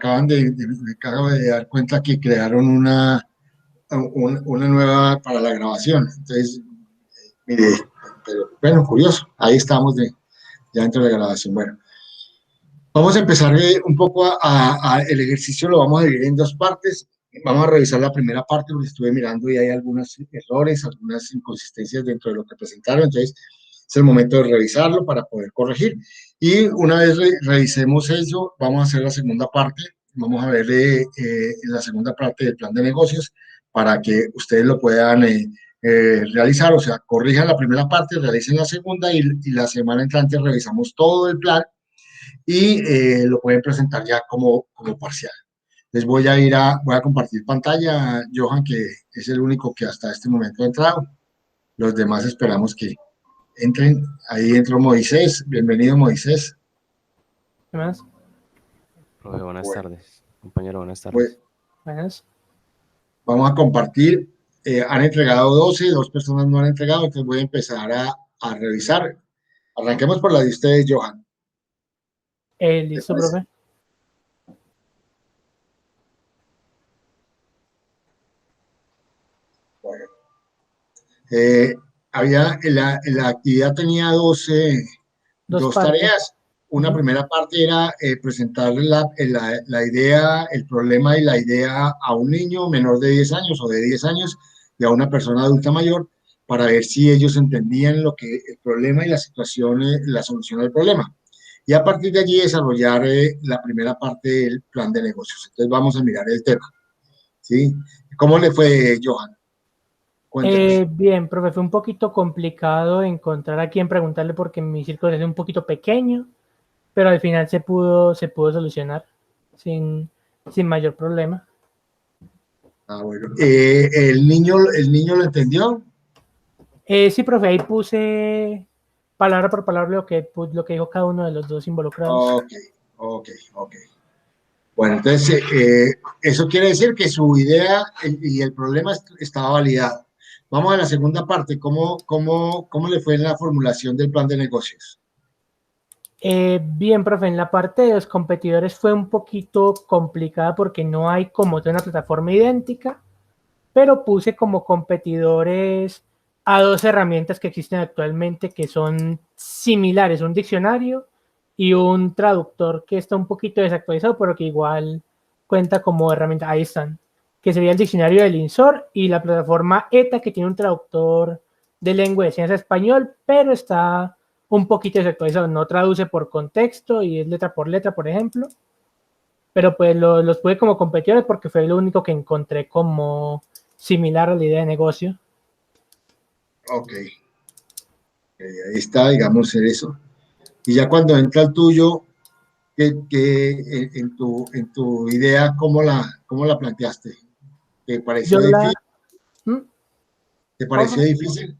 Me acabo de dar cuenta que crearon una nueva para la grabación. Entonces, mire, pero bueno, curioso. Ahí estamos ya dentro de la grabación. Bueno, vamos a empezar un poco el ejercicio, lo vamos a dividir en dos partes. Vamos a revisar la primera parte, porque estuve mirando y hay algunos errores, algunas inconsistencias dentro de lo que presentaron. Entonces, es el momento de revisarlo para poder corregir. Y una vez revisemos eso, vamos a hacer la segunda parte. Vamos a ver la segunda parte del plan de negocios para que ustedes lo puedan realizar. O sea, corrijan la primera parte, realicen la segunda y la semana entrante revisamos todo el plan y lo pueden presentar ya como parcial. Les voy a compartir pantalla, Johan, que es el único que hasta este momento ha entrado. Los demás esperamos que entren. Ahí entró Moisés. Bienvenido, Moisés. ¿Qué más? Profe, buenas Bueno, tardes. Compañero, buenas pues tardes. Buenas. vamos a compartir. Han entregado 12, dos personas no han entregado, entonces voy a empezar a revisar. Arranquemos por la de ustedes, Johan. ¿Te Listo, parece? profe. Bueno, la actividad tenía Dos dos partes. tareas. Una Ujú. primera parte era presentar la idea, el problema y la idea a un niño menor de 10 años o de 10 años y a una persona adulta mayor para ver si ellos entendían el problema y la situación, la solución al problema. Y a partir de allí desarrollar la primera parte del plan de negocios. Entonces vamos a mirar el tema, ¿sí? ¿Cómo le fue, Johan? Cuéntenos. Bien, profe, fue un poquito complicado encontrar a quién preguntarle porque mi círculo es un poquito pequeño, pero al final se pudo solucionar sin mayor problema. Ah, bueno. ¿El niño lo entendió? Sí, profe, ahí puse palabra por palabra lo que dijo cada uno de los dos involucrados. Ok, ok. Bueno, entonces, eso quiere decir que su idea y el problema estaba validado. Vamos a la segunda parte. ¿Cómo le fue en la formulación del plan de negocios? Bien, profe, en la parte de los competidores fue un poquito complicada porque no hay como tal una plataforma idéntica, pero puse como competidores a dos herramientas que existen actualmente que son similares, un diccionario y un traductor que está un poquito desactualizado, pero que igual cuenta como herramienta. Ahí están, que sería el diccionario del INSOR y la plataforma ETA, que tiene un traductor de lengua de señas a español, pero está un poquito desactualizado, no traduce por contexto y es letra por letra, por ejemplo, pero pues los puse como competidores porque fue lo único que encontré como similar a la idea de negocio. Ok, ahí está, digamos, eso. Y ya cuando entra el tuyo, en tu idea, cómo la planteaste? ¿Te Yo pareció la... difícil? ¿Mm? ¿Te ¿Cómo, pareció profe? difícil?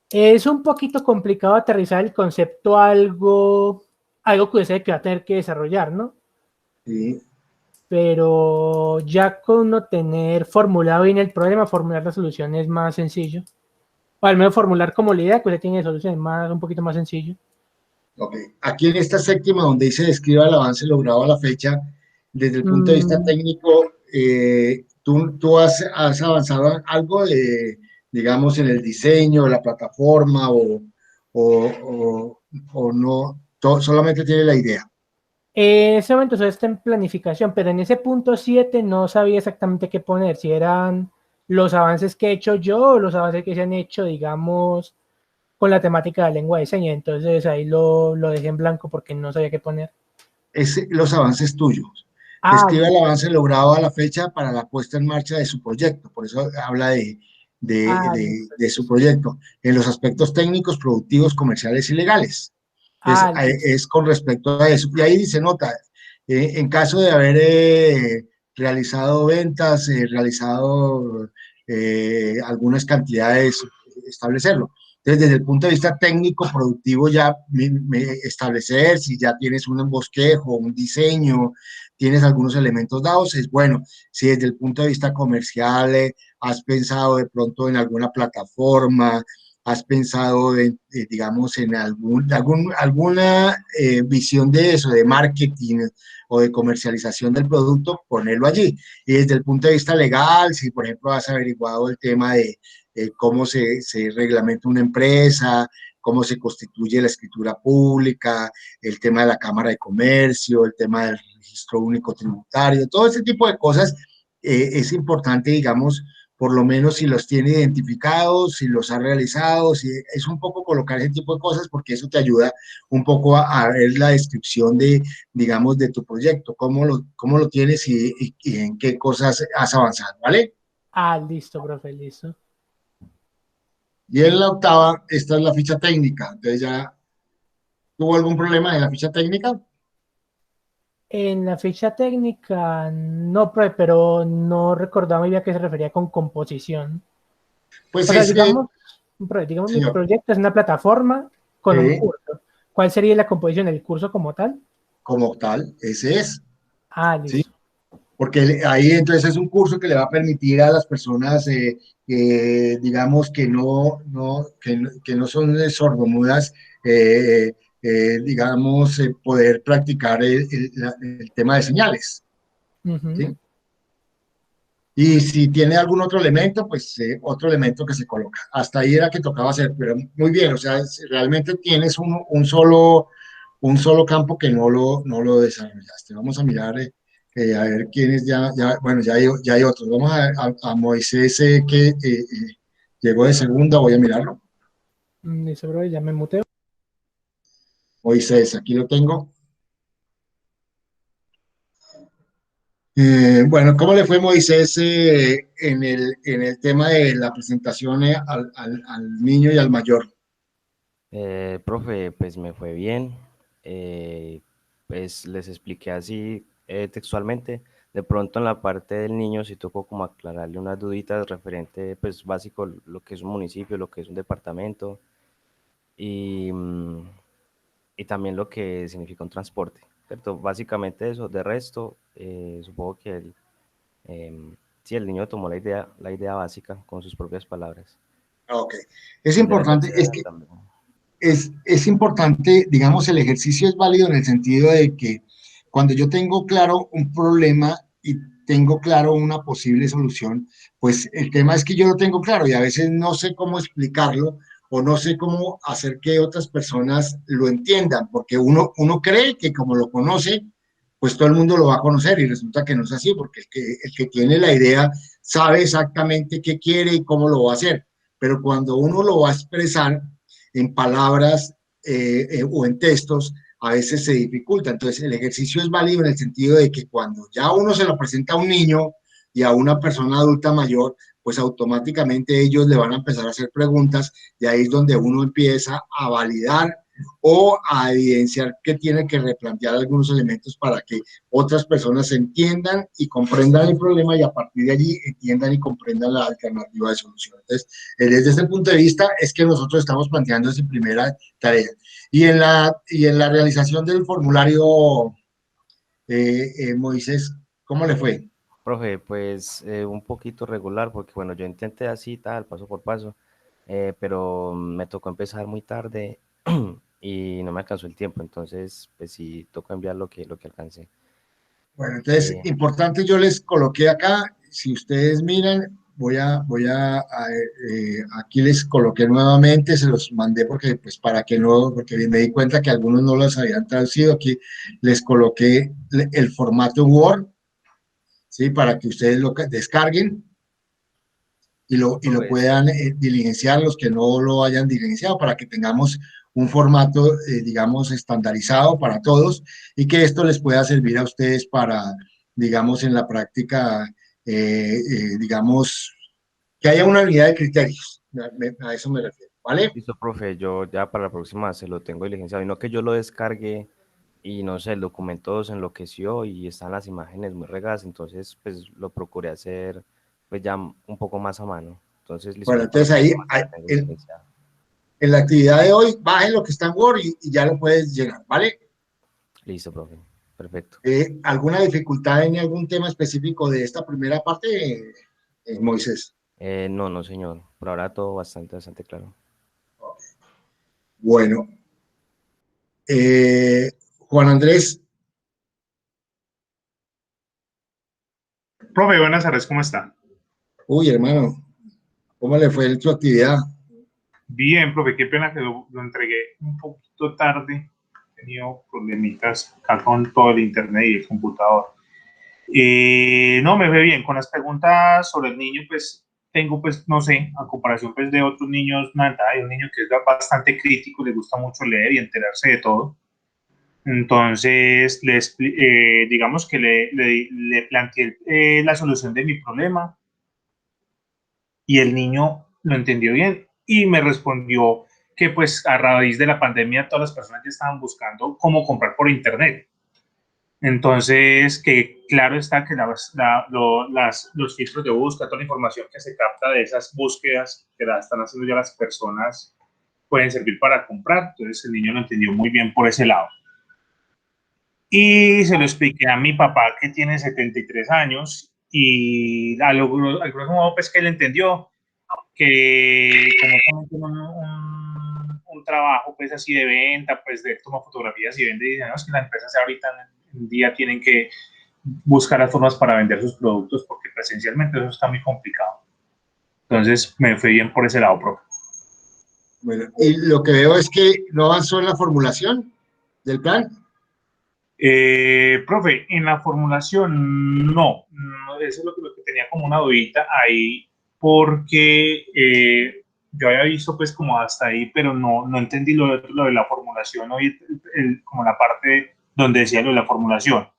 Es un poquito complicado aterrizar el concepto a algo que usted va a tener que desarrollar, ¿no? Sí. Pero ya con no tener formulado bien el problema, formular la solución es más sencillo. O al menos formular como la idea que usted tiene de solución es un poquito más sencillo. Ok. Aquí en esta séptima, donde dice describa el avance logrado a la fecha, desde el punto de vista Mm, técnico, ¿tú has avanzado en algo digamos, en el diseño, la plataforma o no? Solamente tiene la idea. En ese momento eso está en planificación, pero en ese punto 7 no sabía exactamente qué poner, si eran los avances que he hecho yo o los avances que se han hecho, digamos, con la temática de la lengua de señas. Entonces ahí lo dejé en blanco porque no sabía qué poner. Es los avances tuyos. Ah, Describe el avance logrado a la fecha para la puesta en marcha de su proyecto. Por eso habla listo, de su listo. proyecto en los aspectos técnicos, productivos, comerciales y legales. Entonces, Listo. es con respecto a eso. Y ahí dice, nota, en caso de haber realizado ventas, realizado algunas cantidades, establecerlo. Entonces, desde el punto de vista técnico, productivo, ya establecer si ya tienes un bosquejo, un diseño, tienes algunos elementos dados, es bueno. Si desde el punto de vista comercial has pensado de pronto en alguna plataforma, ¿Has pensado, digamos, en alguna visión de eso, de marketing o de comercialización del producto? Ponerlo allí. Y desde el punto de vista legal, si por ejemplo has averiguado el tema de cómo se reglamenta una empresa, cómo se constituye la escritura pública, el tema de la Cámara de Comercio, el tema del registro único tributario, todo ese tipo de cosas es importante, digamos, por lo menos si los tiene identificados, si los ha realizado, si es un poco colocar ese tipo de cosas, porque eso te ayuda un poco a ver la descripción de, digamos, de tu proyecto, cómo lo tienes y en qué cosas has avanzado, ¿vale? Ah, listo, profe, listo. Y en la octava, esta es la ficha técnica, entonces ya tuvo algún problema en la ficha técnica. En la ficha técnica, no, profe, pero no recordaba muy bien a qué se refería con composición. Pues O sea, es que, digamos, mi señor, proyecto es una plataforma con un sí, curso. ¿Cuál sería la composición del curso como tal? como tal, ese es, Ah, ¿sí? listo. Porque ahí entonces es un curso que le va a permitir a las personas, digamos, que no son sordomudas, digamos, poder practicar el tema de señales, Ujú. ¿sí? Y si tiene algún otro elemento, pues otro elemento que se coloca. Hasta ahí era que tocaba hacer, pero muy bien, o sea, si realmente tienes un solo campo que no lo desarrollaste. Vamos a mirar, a ver quiénes bueno, ya hay otros. Vamos a Moisés que llegó de segunda, voy a mirarlo. Listo, profe, ya me muteo. Moisés, aquí lo tengo. Bueno, ¿cómo le fue Moisés en el tema de la presentación al niño y al mayor? Profe, pues me fue bien. eh, pues les expliqué así textualmente. De pronto en la parte del niño sí tocó como aclararle unas duditas referente, pues básico, lo que es un municipio, lo que es un departamento y, y también lo que significa un transporte, ¿cierto? Básicamente eso. De resto, supongo que sí, el niño tomó la idea básica con sus propias palabras. Ah, ok. Es El de la importante, es tercera que también. es importante, digamos, el ejercicio es válido en el sentido de que cuando yo tengo claro un problema y tengo claro una posible solución, pues el tema es que yo lo tengo claro y a veces no sé cómo explicarlo o no sé cómo hacer que otras personas lo entiendan, porque uno cree que como lo conoce, pues todo el mundo lo va a conocer y resulta que no es así, porque el que tiene la idea sabe exactamente qué quiere y cómo lo va a hacer, pero cuando uno lo va a expresar, en palabras o en textos, a veces se dificulta. Entonces, el ejercicio es válido en el sentido de que cuando ya uno se lo presenta a un niño y a una persona adulta mayor, pues automáticamente ellos le van a empezar a hacer preguntas y ahí es donde uno empieza a validar o a evidenciar que tiene que replantear algunos elementos para que otras personas entiendan y comprendan el problema y a partir de allí entiendan y comprendan la alternativa de solución. Entonces, desde ese punto de vista es que nosotros estamos planteando esa primera tarea. Y en la realización del formulario, Moisés, ¿cómo le fue? Profe, pues un poquito regular porque bueno, yo intenté así tal, paso por paso, pero me tocó empezar muy tarde y no me alcanzó el tiempo, entonces pues sí, tocó enviar lo que alcancé. Bueno, entonces, Eh, importante, yo les coloqué acá, si ustedes miran, aquí les coloqué nuevamente, se los mandé porque, pues, para que no, porque me di cuenta que algunos no los habían traducido, aquí les coloqué el formato Word, ¿sí? Para que ustedes lo descarguen Listo, y lo profe, sí. puedan diligenciar los que no lo hayan diligenciado para que tengamos un formato, digamos, estandarizado para todos y que esto les pueda servir a ustedes para, digamos, en la práctica, digamos, que haya una unidad de criterios. A eso me refiero, ¿vale? Listo, profe, yo ya para la próxima se lo tengo diligenciado y no que yo lo descargue y no sé, el documento se enloqueció y están las imágenes muy regadas, entonces pues lo procuré hacer pues ya un poco más a mano. Entonces, listo, Bueno, ya para la entonces ahí, próxima se la tengo diligenciada. en la actividad de hoy, bajen lo que está en Word y ya lo puedes llenar, ¿vale? Listo, profe. Perfecto. ¿Alguna dificultad en algún tema específico de esta primera parte, Moisés? No, no, señor. Por ahora todo bastante, bastante claro. Bueno, Juan Andrés, Profe, buenas tardes, ¿cómo está? uy, hermano, ¿cómo le fue en su actividad? Bien, profe, qué pena que lo entregué un poquito tarde. He tenido problemitas acá con todo el internet y el computador. No, me fue bien. Con las preguntas sobre el niño, pues tengo, pues, no sé, a comparación pues, de otros niños, nada, hay un niño que es bastante crítico, le gusta mucho leer y enterarse de todo. Entonces, digamos que le planteé la solución de mi problema y el niño lo entendió bien y me respondió que pues a raíz de la pandemia todas las personas ya estaban buscando cómo comprar por internet. Entonces, que claro está que los filtros de búsqueda, toda la información que se capta de esas búsquedas que la están haciendo ya las personas pueden servir para comprar. Entonces, el niño lo entendió muy bien por ese lado. Y se lo expliqué a mi papá que tiene 73 años y al grosso modo pues que él entendió que como tiene un trabajo pues así de venta, pues de toma fotografías y vende, y dicen, no, es que las empresas ahorita en un día tienen que buscar las formas para vender sus productos porque presencialmente eso está muy complicado. Entonces me fue bien por ese lado, profe. Bueno, y lo que veo es que no avanzó en la formulación del plan. Profe, en la formulación no, eso es lo que tenía como una dudita ahí, porque yo había visto pues como hasta ahí, pero no entendí lo de la formulación, hoy como la parte donde decía lo de la formulación.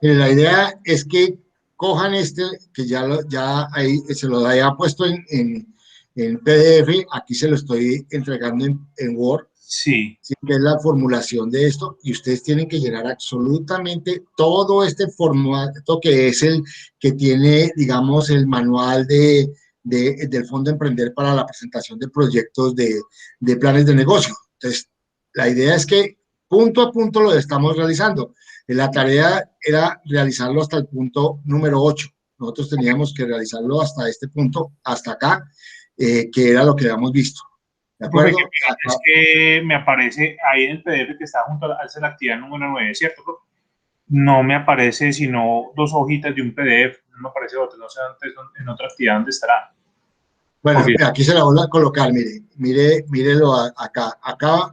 La idea es que cojan este, que ya ahí se lo haya puesto en PDF, aquí se lo estoy entregando en Word, Sí, ¿sí? Que es la formulación de esto, y ustedes tienen que llenar absolutamente todo este formato que es el que tiene, digamos, el manual del Fondo Emprender para la presentación de proyectos de planes de negocio. Entonces, la idea es que punto a punto lo estamos realizando. La tarea era realizarlo hasta el punto número 8. Nosotros teníamos que realizarlo hasta este punto, hasta acá, que era lo que habíamos visto. ¿De profe, acuerdo? es que me aparece ahí en el PDF que está junto a la actividad número 9, ¿cierto, profe? No me aparece sino dos hojitas de un PDF, no me aparece otro, no sé dónde, en otra actividad dónde estará. Bueno, Porque, aquí se la voy a colocar, mírelo acá.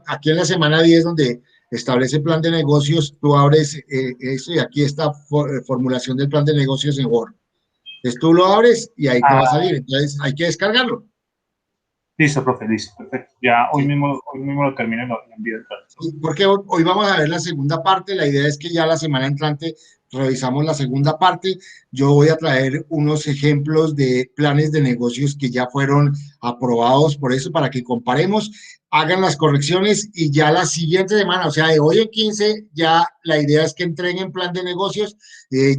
Aquí en la semana 10 donde establece plan de negocios, tú abres eso y aquí está formulación del plan de negocios en Word. Entonces tú lo abres y ahí te va a salir. Entonces hay que descargarlo. listo, profe, listo, perfecto. Ya ¿Sí? hoy mismo lo termino y lo envío entonces. Porque hoy vamos a ver la segunda parte. La idea es que ya la semana entrante revisamos la segunda parte. Yo voy a traer unos ejemplos de planes de negocios que ya fueron aprobados por eso, para que comparemos, hagan las correcciones y ya la siguiente semana, o sea, de hoy en 15, ya la idea es que entreguen plan de negocios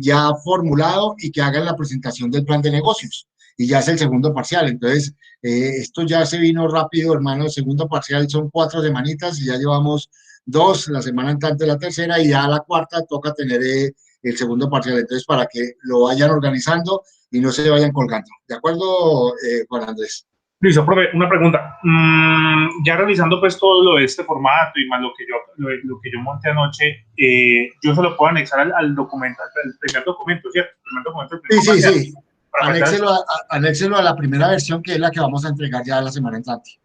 ya formulado y que hagan la presentación del plan de negocios. Y ya es el segundo parcial. Entonces, esto ya se vino rápido, hermano. El segundo parcial son 4 semanitas y ya llevamos 2, la semana entrante la tercera y ya la cuarta toca tener el segundo parcial. Entonces, para que lo vayan organizando y no se vayan colgando. ¿De acuerdo, Juan Andrés? Listo, profe, una pregunta. Ya revisando pues todo lo de este formato y más lo que yo monté anoche, yo se lo puedo anexar al documento, al primer documento, ¿cierto? El primer documento, el Sí, primer sí, parcial, sí. para presentar. Anéxelo a la primera versión, que es la que vamos a entregar ya la semana entrante.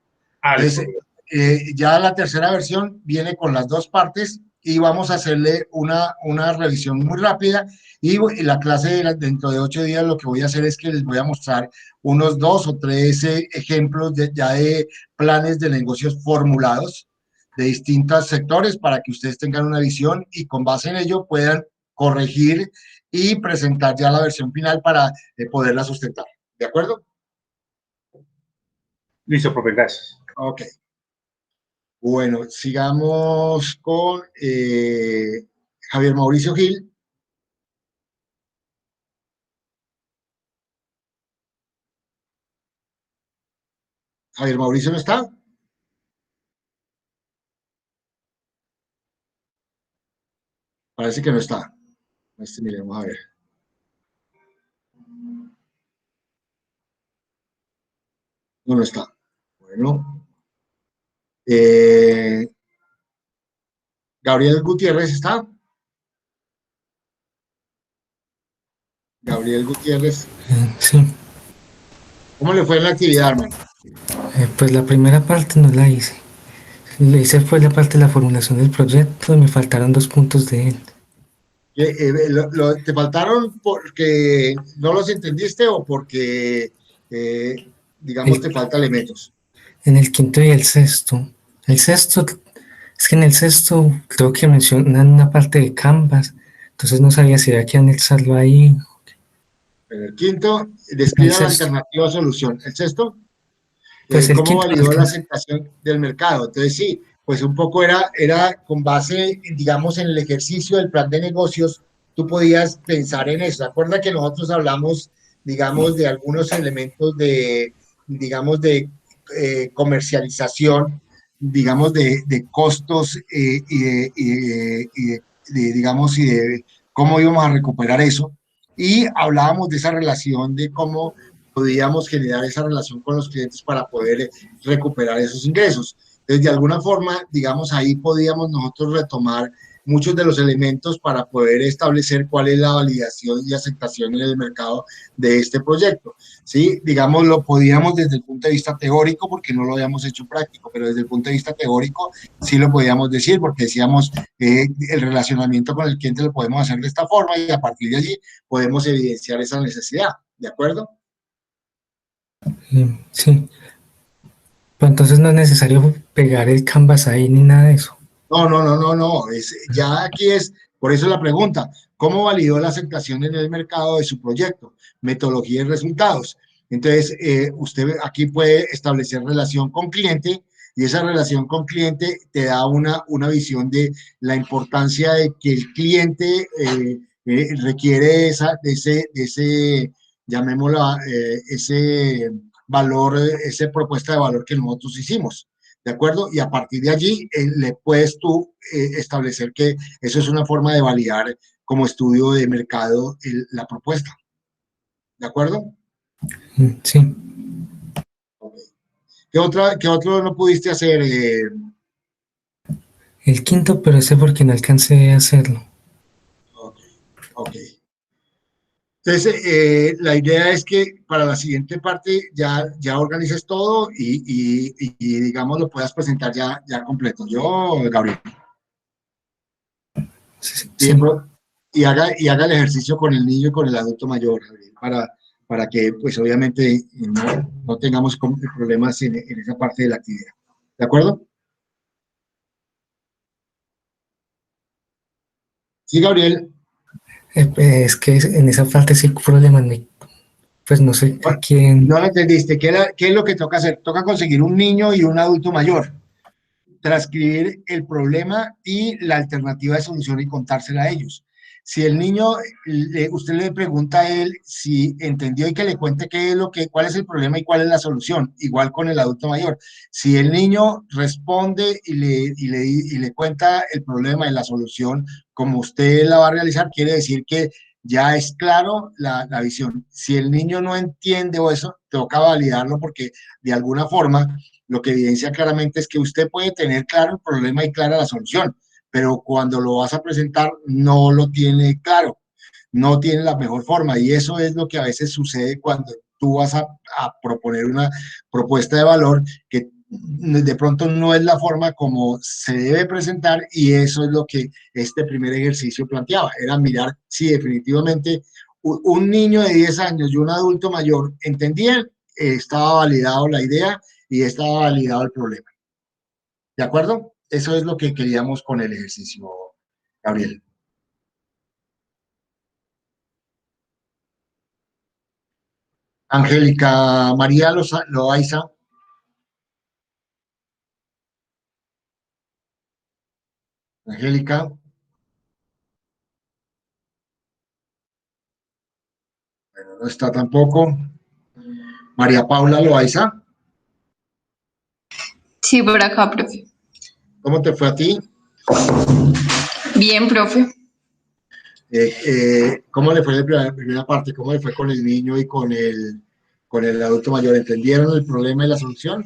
Listo. Entonces, ya la tercera versión viene con las dos partes y vamos a hacerle una revisión muy rápida. Y la clase dentro de 8 días lo que voy a hacer es que les voy a mostrar unos 2 o 3 ejemplos ya de planes de negocios formulados de distintos sectores para que ustedes tengan una visión y con base en ello puedan corregir y presentar ya la versión final para poderla sustentar. ¿De acuerdo? Listo, profe, gracias. Ok. Bueno, sigamos con Javier Mauricio Gil. Javier Mauricio no está. Parece que no está. Miremos a ver. No, no está. Bueno, Gabriel Gutiérrez está. Gabriel Gutiérrez, Sí, ¿cómo le fue en la actividad, hermano? pues la primera parte no la hice. Le hice fue la parte de la formulación del proyecto y me faltaron 2 puntos de él. ¿Te faltaron porque no los entendiste o porque, digamos, El- te falta elementos? en el quinto y el sexto. El sexto, es que en el sexto creo que mencionan una parte de Canvas, entonces no sabía si había que anexarlo ahí. En el quinto, El describa la sexto, alternativa o solución. El sexto, pues el ¿cómo quinto no validó la alcanza. aceptación del mercado? Entonces, sí, pues un poco era con base, digamos, en el ejercicio del plan de negocios, tú podías pensar en eso. ¿Acuerda que nosotros hablamos, digamos, de algunos elementos de, digamos, de comercialización, digamos, de costos digamos, y de cómo íbamos a recuperar eso? Y hablábamos de esa relación de cómo podíamos generar esa relación con los clientes para poder recuperar esos ingresos. Entonces, de alguna forma, digamos, ahí podíamos nosotros retomar muchos de los elementos para poder establecer cuál es la validación y aceptación en el mercado de este proyecto. Sí, digamos, lo podíamos desde el punto de vista teórico, porque no lo habíamos hecho práctico, pero desde el punto de vista teórico sí lo podíamos decir, porque decíamos, el relacionamiento con el cliente lo podemos hacer de esta forma y a partir de allí podemos evidenciar esa necesidad. ¿De acuerdo? Sí, pero entonces no es necesario pegar el Canvas ahí ni nada de eso. No. Ya aquí es, por eso la pregunta, ¿cómo validó la aceptación en el mercado de su proyecto? Metodología y resultados. Entonces, usted aquí puede establecer relación con cliente y esa relación con cliente te da una visión de la importancia de que el cliente requiere de ese, llamémoslo, ese valor, esa propuesta de valor que nosotros hicimos. ¿De acuerdo? Y a partir de allí le puedes tú establecer que eso es una forma de validar como estudio de mercado la propuesta. ¿De acuerdo? Sí, Okay. ¿Qué otro no pudiste hacer? el quinto, pero ese porque no alcancé a hacerlo. Ok, ok. Entonces, la idea es que para la siguiente parte ya organices todo y digamos, lo puedas presentar ya completo. Yo, Gabriel. Sí, Y, sí, haga el ejercicio con el niño y con el adulto mayor, para que, pues obviamente, no tengamos problemas en esa parte de la actividad. ¿De acuerdo? Sí, Gabriel. es que en esa parte sí hay problemas, pues no sé a quién. No lo entendiste. ¿Qué es lo que toca hacer? Toca conseguir un niño y un adulto mayor, transcribir el problema y la alternativa de solución y contársela a ellos. Si el niño, usted le pregunta a él si entendió y que le cuente cuál es el problema y cuál es la solución, igual con el adulto mayor. Si el niño responde y le cuenta el problema y la solución como usted la va a realizar, quiere decir que ya es claro la visión. Si el niño no entiende o eso, toca validarlo porque de alguna forma lo que evidencia claramente es que usted puede tener claro el problema y clara la solución, pero cuando lo vas a presentar no lo tiene claro, no tiene la mejor forma y eso es lo que a veces sucede cuando tú vas a proponer una propuesta de valor que de pronto no es la forma como se debe presentar y eso es lo que este primer ejercicio planteaba, era mirar si definitivamente un niño de 10 años y un adulto mayor entendían, estaba validado la idea y estaba validado el problema. ¿De acuerdo? Eso es lo que queríamos con el ejercicio, Gabriel. Angélica María Loaiza. Angélica, bueno, no está tampoco. María Paula Loaiza, Sí, por acá, profe. ¿cómo te fue a ti? Bien, profe. ¿Cómo le fue la primera parte? ¿Cómo le fue con el niño y con el adulto mayor? ¿Entendieron el problema y la solución?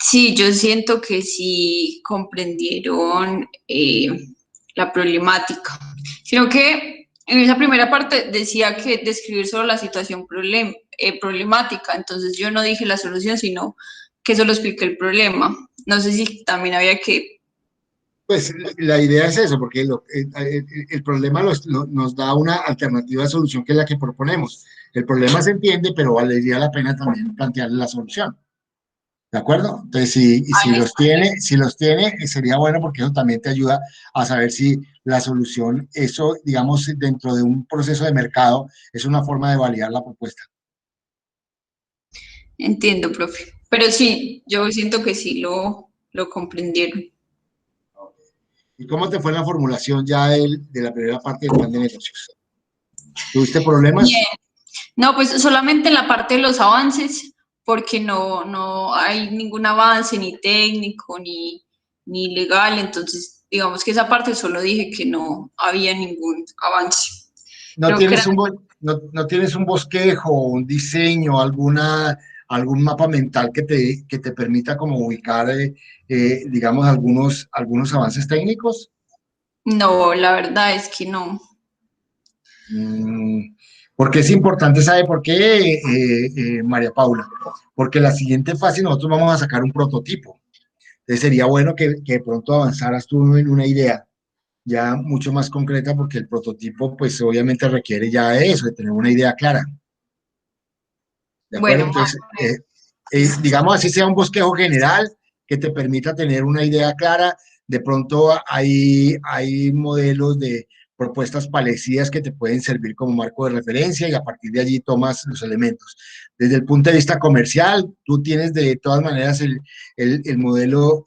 Sí, yo siento que sí comprendieron la problemática, sino que en esa primera parte decía que describir solo la situación problemática, entonces yo no dije la solución, sino que solo expliqué el problema. No sé si también había que... Pues la idea es eso, porque el problema nos da una alternativa de solución que es la que proponemos. El problema se entiende, pero valdría la pena también plantearle la solución. ¿De acuerdo? Entonces, si los tiene, sería bueno porque eso también te ayuda a saber si la solución, eso, digamos, dentro de un proceso de mercado, es una forma de validar la propuesta. Entiendo, profe. Pero sí, yo siento que sí lo comprendieron. ¿Y cómo te fue en la formulación ya de la primera parte del plan de negocios? ¿Tuviste problemas? Bien. No, pues solamente en la parte de los avances, porque no hay ningún avance ni técnico ni legal, entonces digamos que esa parte solo dije que no había ningún avance. ¿No Creo que tienes era, no tienes un bosquejo, un diseño, algún mapa mental que te permita como ubicar, digamos, algunos avances técnicos? no, la verdad es que no. Mm, porque es importante, ¿sabe por qué, María Paula? Porque la siguiente fase nosotros vamos a sacar un prototipo. Entonces sería bueno que de pronto avanzaras tú en una idea ya mucho más concreta, porque el prototipo, pues obviamente requiere ya de eso, de tener una idea clara. ¿De acuerdo? Bueno, Entonces, digamos así sea un bosquejo general que te permita tener una idea clara. De pronto hay modelos de propuestas parecidas que te pueden servir como marco de referencia y a partir de allí tomas los elementos. Desde el punto de vista comercial, tú tienes de todas maneras el modelo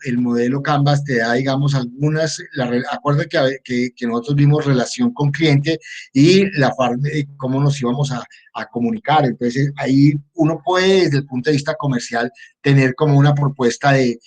Canvas te da, digamos, acuérdate que nosotros vimos relación con cliente y la parte de cómo nos íbamos a comunicar. Entonces, ahí uno puede, desde el punto de vista comercial, tener como una propuesta de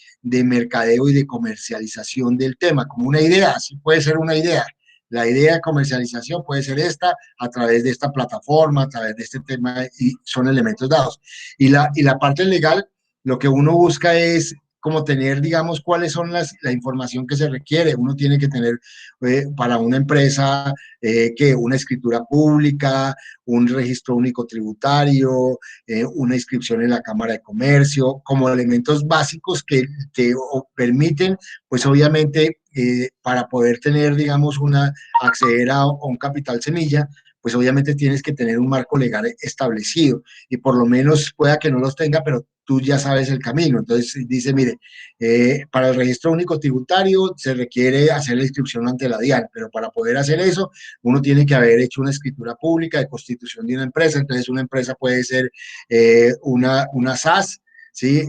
mercadeo y de comercialización del tema, como una idea, así puede ser una idea. La idea de comercialización puede ser esta, a través de esta plataforma, a través de este tema, y son elementos dados. Y la parte legal, lo que uno busca es como tener, digamos, cuáles son la información que se requiere. Uno tiene que tener para una empresa que una escritura pública, un registro único tributario, una inscripción en la Cámara de Comercio, como elementos básicos que te permiten, pues obviamente, para poder tener, digamos, acceder a un capital semilla, pues obviamente tienes que tener un marco legal establecido y por lo menos pueda que no los tenga, pero tú ya sabes el camino. Entonces dice, mire, para el registro único tributario se requiere hacer la inscripción ante la DIAN, pero para poder hacer eso, uno tiene que haber hecho una escritura pública de constitución de una empresa. Entonces una empresa puede ser una SAS, ¿sí?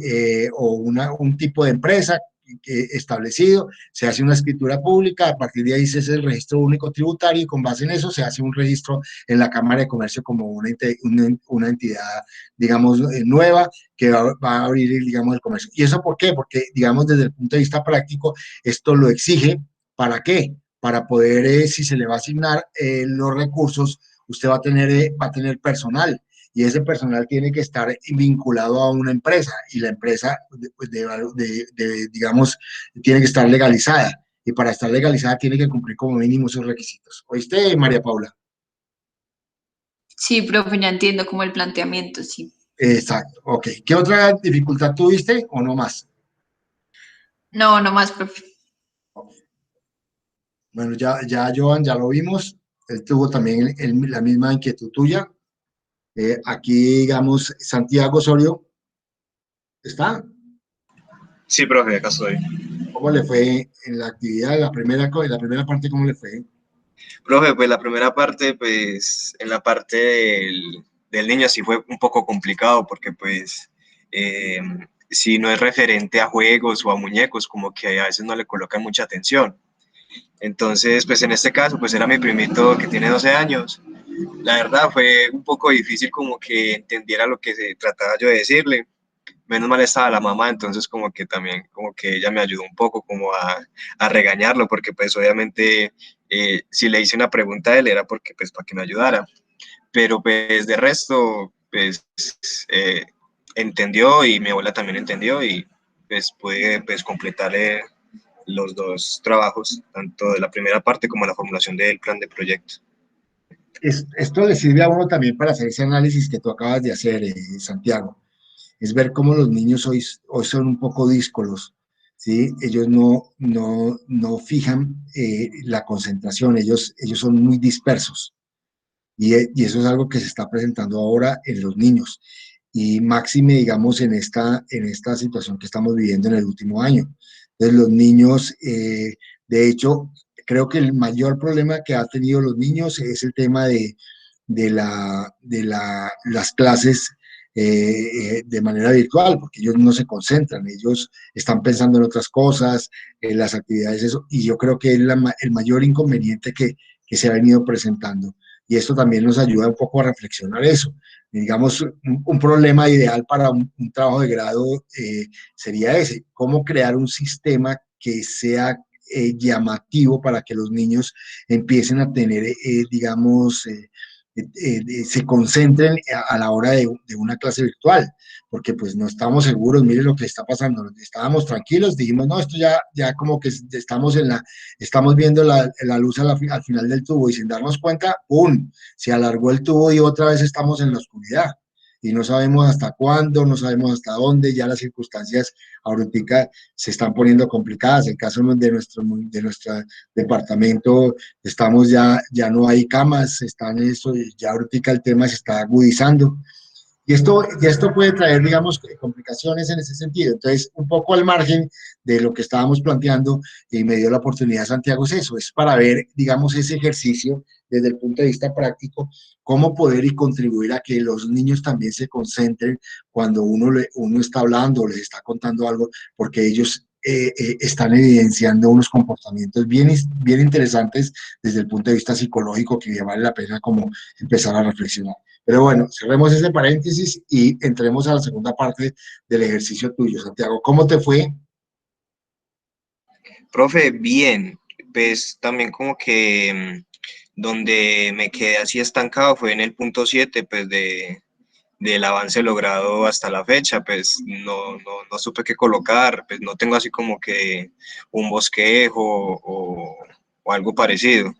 O un tipo de empresa establecido, se hace una escritura pública, a partir de ahí se hace el registro único tributario y con base en eso se hace un registro en la Cámara de Comercio como una entidad, digamos, nueva que va a abrir, digamos, el comercio. ¿Y eso por qué? Porque, digamos, desde el punto de vista práctico, esto lo exige. ¿Para qué? Para poder, si se le va a asignar los recursos, usted va a tener personal y ese personal tiene que estar vinculado a una empresa y la empresa, pues, digamos, tiene que estar legalizada y para estar legalizada tiene que cumplir como mínimo esos requisitos. ¿Oíste, María Paula? Sí, profe, ya entiendo como el planteamiento, sí. Exacto, ok. ¿Qué otra dificultad tuviste o no más? No, no más, profe. Bueno, ya Joan, ya lo vimos. Él tuvo también la misma inquietud tuya. Aquí, digamos, Santiago Osorio, ¿está? Sí, profe, acá estoy. ¿Cómo le fue en la actividad, la primera parte, cómo le fue? Profe, pues la primera parte, pues en la parte del niño sí fue un poco complicado porque pues eh, si no es referente a juegos o a muñecos, como que a veces no le colocan mucha atención. Entonces, pues en este caso, pues era mi primito que tiene 12 años. La verdad fue un poco difícil como que entendiera lo que se trataba yo de decirle. Menos mal estaba la mamá, entonces como que también, como que ella me ayudó un poco como a regañarlo, porque pues obviamente si le hice una pregunta a él era porque pues para que me ayudara, pero pues de resto pues entendió y mi abuela también entendió y pues puede pues, completar los dos trabajos, tanto de la primera parte como la formulación del plan de proyecto. Esto le sirve a uno también para hacer ese análisis que tú acabas de hacer, Santiago. Es ver cómo los niños hoy son un poco díscolos, ¿sí? Ellos no fijan la concentración, ellos son muy dispersos. Y eso es algo que se está presentando ahora en los niños. Y máxime, digamos, en esta situación que estamos viviendo en el último año. Entonces, los niños, de hecho, creo que el mayor problema que han tenido los niños es el tema las clases de manera virtual, porque ellos no se concentran, ellos están pensando en otras cosas, en las actividades, eso, y yo creo que es el mayor inconveniente que se ha venido presentando. Y esto también nos ayuda un poco a reflexionar eso. Digamos, un problema ideal para un trabajo de grado sería ese, cómo crear un sistema que sea llamativo para que los niños empiecen a tener, digamos, se concentren a la hora de una clase virtual, porque pues no estamos seguros, mire lo que está pasando, estábamos tranquilos, dijimos, no, esto ya como que estamos viendo la luz al final del tubo y sin darnos cuenta, ¡pum!, se alargó el tubo y otra vez estamos en la oscuridad. Y no sabemos hasta cuándo, no sabemos hasta dónde, ya las circunstancias ahorita se están poniendo complicadas. El caso de nuestro departamento, estamos ya no hay camas, están eso, ya ahorita el tema se está agudizando. Y esto puede traer, digamos, complicaciones en ese sentido. Entonces, un poco al margen de lo que estábamos planteando, y me dio la oportunidad, Santiago, es eso, es para ver, digamos, ese ejercicio desde el punto de vista práctico, cómo poder y contribuir a que los niños también se concentren cuando uno está hablando o les está contando algo, porque ellos están evidenciando unos comportamientos bien interesantes desde el punto de vista psicológico que vale la pena como empezar a reflexionar. Pero bueno, cerremos ese paréntesis y entremos a la segunda parte del ejercicio tuyo, Santiago. ¿Cómo te fue? Profe, bien, pues también como que donde me quedé así estancado fue en el punto 7, pues del avance logrado hasta la fecha, pues no supe qué colocar, pues no tengo así como que un bosquejo o algo parecido.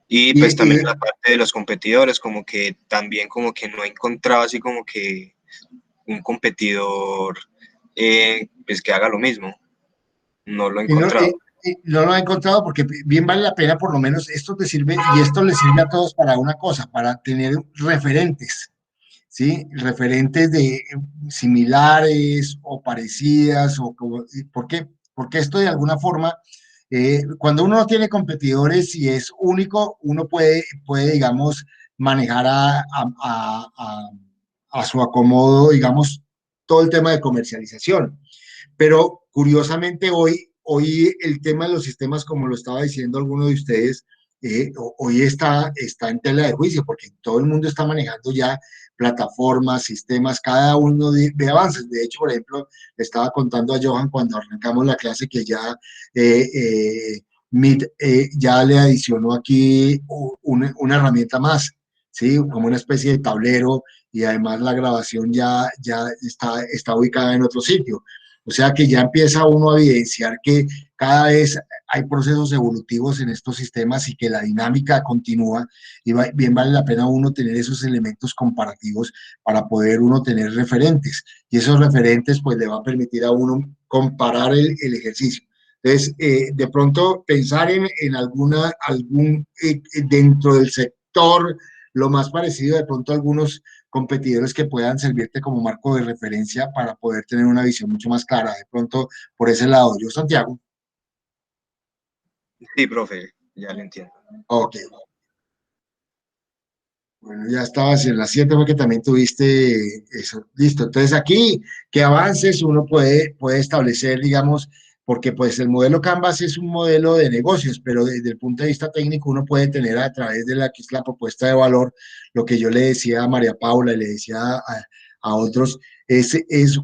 Y Y, pues también y, la parte de los competidores, como que también como que no he encontrado así como que un competidor pues que haga lo mismo, no lo he y no, encontrado. no lo he encontrado porque bien vale la pena, por lo menos esto te sirve y esto le sirve a todos para una cosa, para tener referentes, ¿sí? Referentes de similares o parecidas, ¿por qué? Porque esto de alguna forma, cuando uno no tiene competidores y es único, uno puede digamos, manejar a su acomodo, digamos, todo el tema de comercialización. Pero curiosamente hoy el tema de los sistemas, como lo estaba diciendo alguno de ustedes, hoy está en tela de juicio, porque todo el mundo está manejando ya plataformas, sistemas, cada uno de avances. De hecho, por ejemplo, le estaba contando a Johan cuando arrancamos la clase que ya Meet ya le adicionó aquí una herramienta más, ¿sí? Como una especie de tablero y además la grabación ya está ubicada en otro sitio. O sea que ya empieza uno a evidenciar que cada vez hay procesos evolutivos en estos sistemas y que la dinámica continúa y bien vale la pena uno tener esos elementos comparativos para poder uno tener referentes y esos referentes pues le va a permitir a uno comparar el ejercicio. Entonces, de pronto pensar en dentro del sector, lo más parecido de pronto a algunos competidores que puedan servirte como marco de referencia para poder tener una visión mucho más clara. De pronto, por ese lado, yo, Santiago. Sí, profe, ya lo entiendo. Ok. Bueno, ya estabas en las 7 porque también tuviste eso. Listo. Entonces aquí, que avances, uno puede establecer, digamos, porque pues el modelo Canvas es un modelo de negocios, pero desde el punto de vista técnico uno puede tener a través de la que es la propuesta de valor, lo que yo le decía a María Paula y le decía a otros,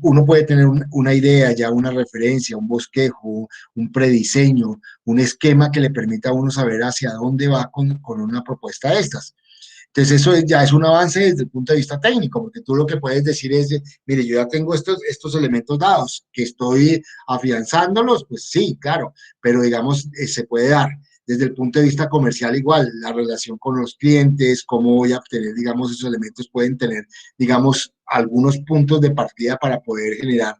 uno puede tener una idea, ya una referencia, un bosquejo, un prediseño, un esquema que le permita a uno saber hacia dónde va con una propuesta de estas. Entonces eso ya es un avance desde el punto de vista técnico, porque tú lo que puedes decir es, mire, yo ya tengo estos elementos dados, que estoy afianzándolos, pues sí, claro, pero digamos, se puede dar. Desde el punto de vista comercial igual, la relación con los clientes, cómo voy a obtener, digamos, esos elementos pueden tener, digamos, algunos puntos de partida para poder generar,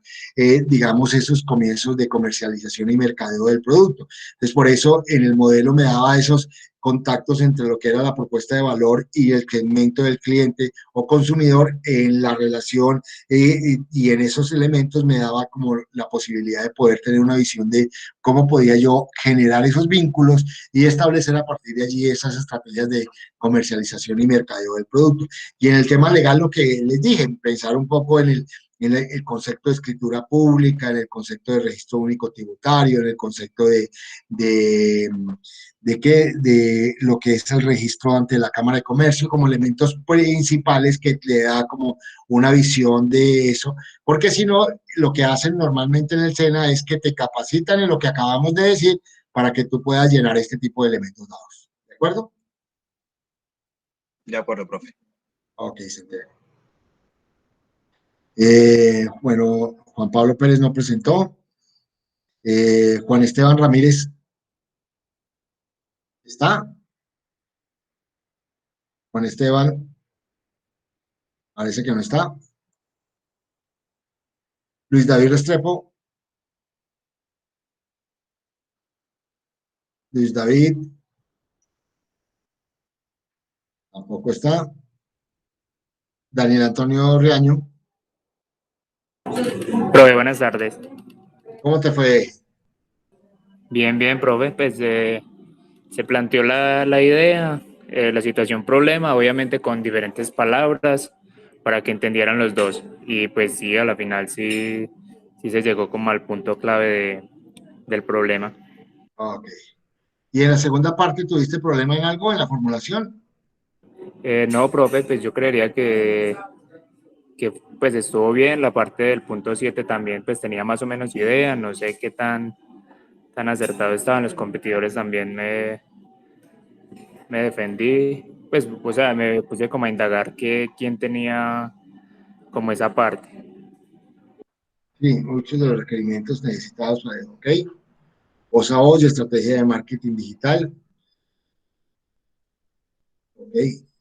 digamos, esos comienzos de comercialización y mercadeo del producto. Entonces, por eso en el modelo me daba esos contactos entre lo que era la propuesta de valor y el segmento del cliente o consumidor en la relación y en esos elementos me daba como la posibilidad de poder tener una visión de cómo podía yo generar esos vínculos y establecer a partir de allí esas estrategias de comercialización y mercadeo del producto. Y en el tema legal, lo que les dije, pensar un poco en el concepto de escritura pública, en el concepto de registro único tributario, en el concepto de lo que es el registro ante la Cámara de Comercio como elementos principales que le da como una visión de eso, porque si no, lo que hacen normalmente en el SENA es que te capacitan en lo que acabamos de decir para que tú puedas llenar este tipo de elementos dados. ¿De acuerdo? De acuerdo, profe. Ok, se entiende. Bueno, Juan Pablo Pérez no presentó. Juan Esteban Ramírez, ¿está? Juan Esteban, parece que no está. Luis David Restrepo. Luis David, tampoco está. Daniel Antonio Riaño, Profe, buenas tardes. ¿cómo te fue? Bien, bien, profe. Pues se planteó la idea, la situación problema, obviamente con diferentes palabras para que entendieran los dos. Y pues sí, a la final sí, sí se llegó como al punto clave del problema. Ok. ¿Y en la segunda parte tuviste problema en algo en la formulación? No, profe, pues yo creería que pues estuvo bien. La parte del punto 7 también pues tenía más o menos idea. No sé qué tan acertado estaban los competidores, también me defendí, pues, o sea, me puse como a indagar quién tenía como esa parte. Sí, muchos de los requerimientos necesitados, ok. OSA hoy, estrategia de marketing digital. Ok.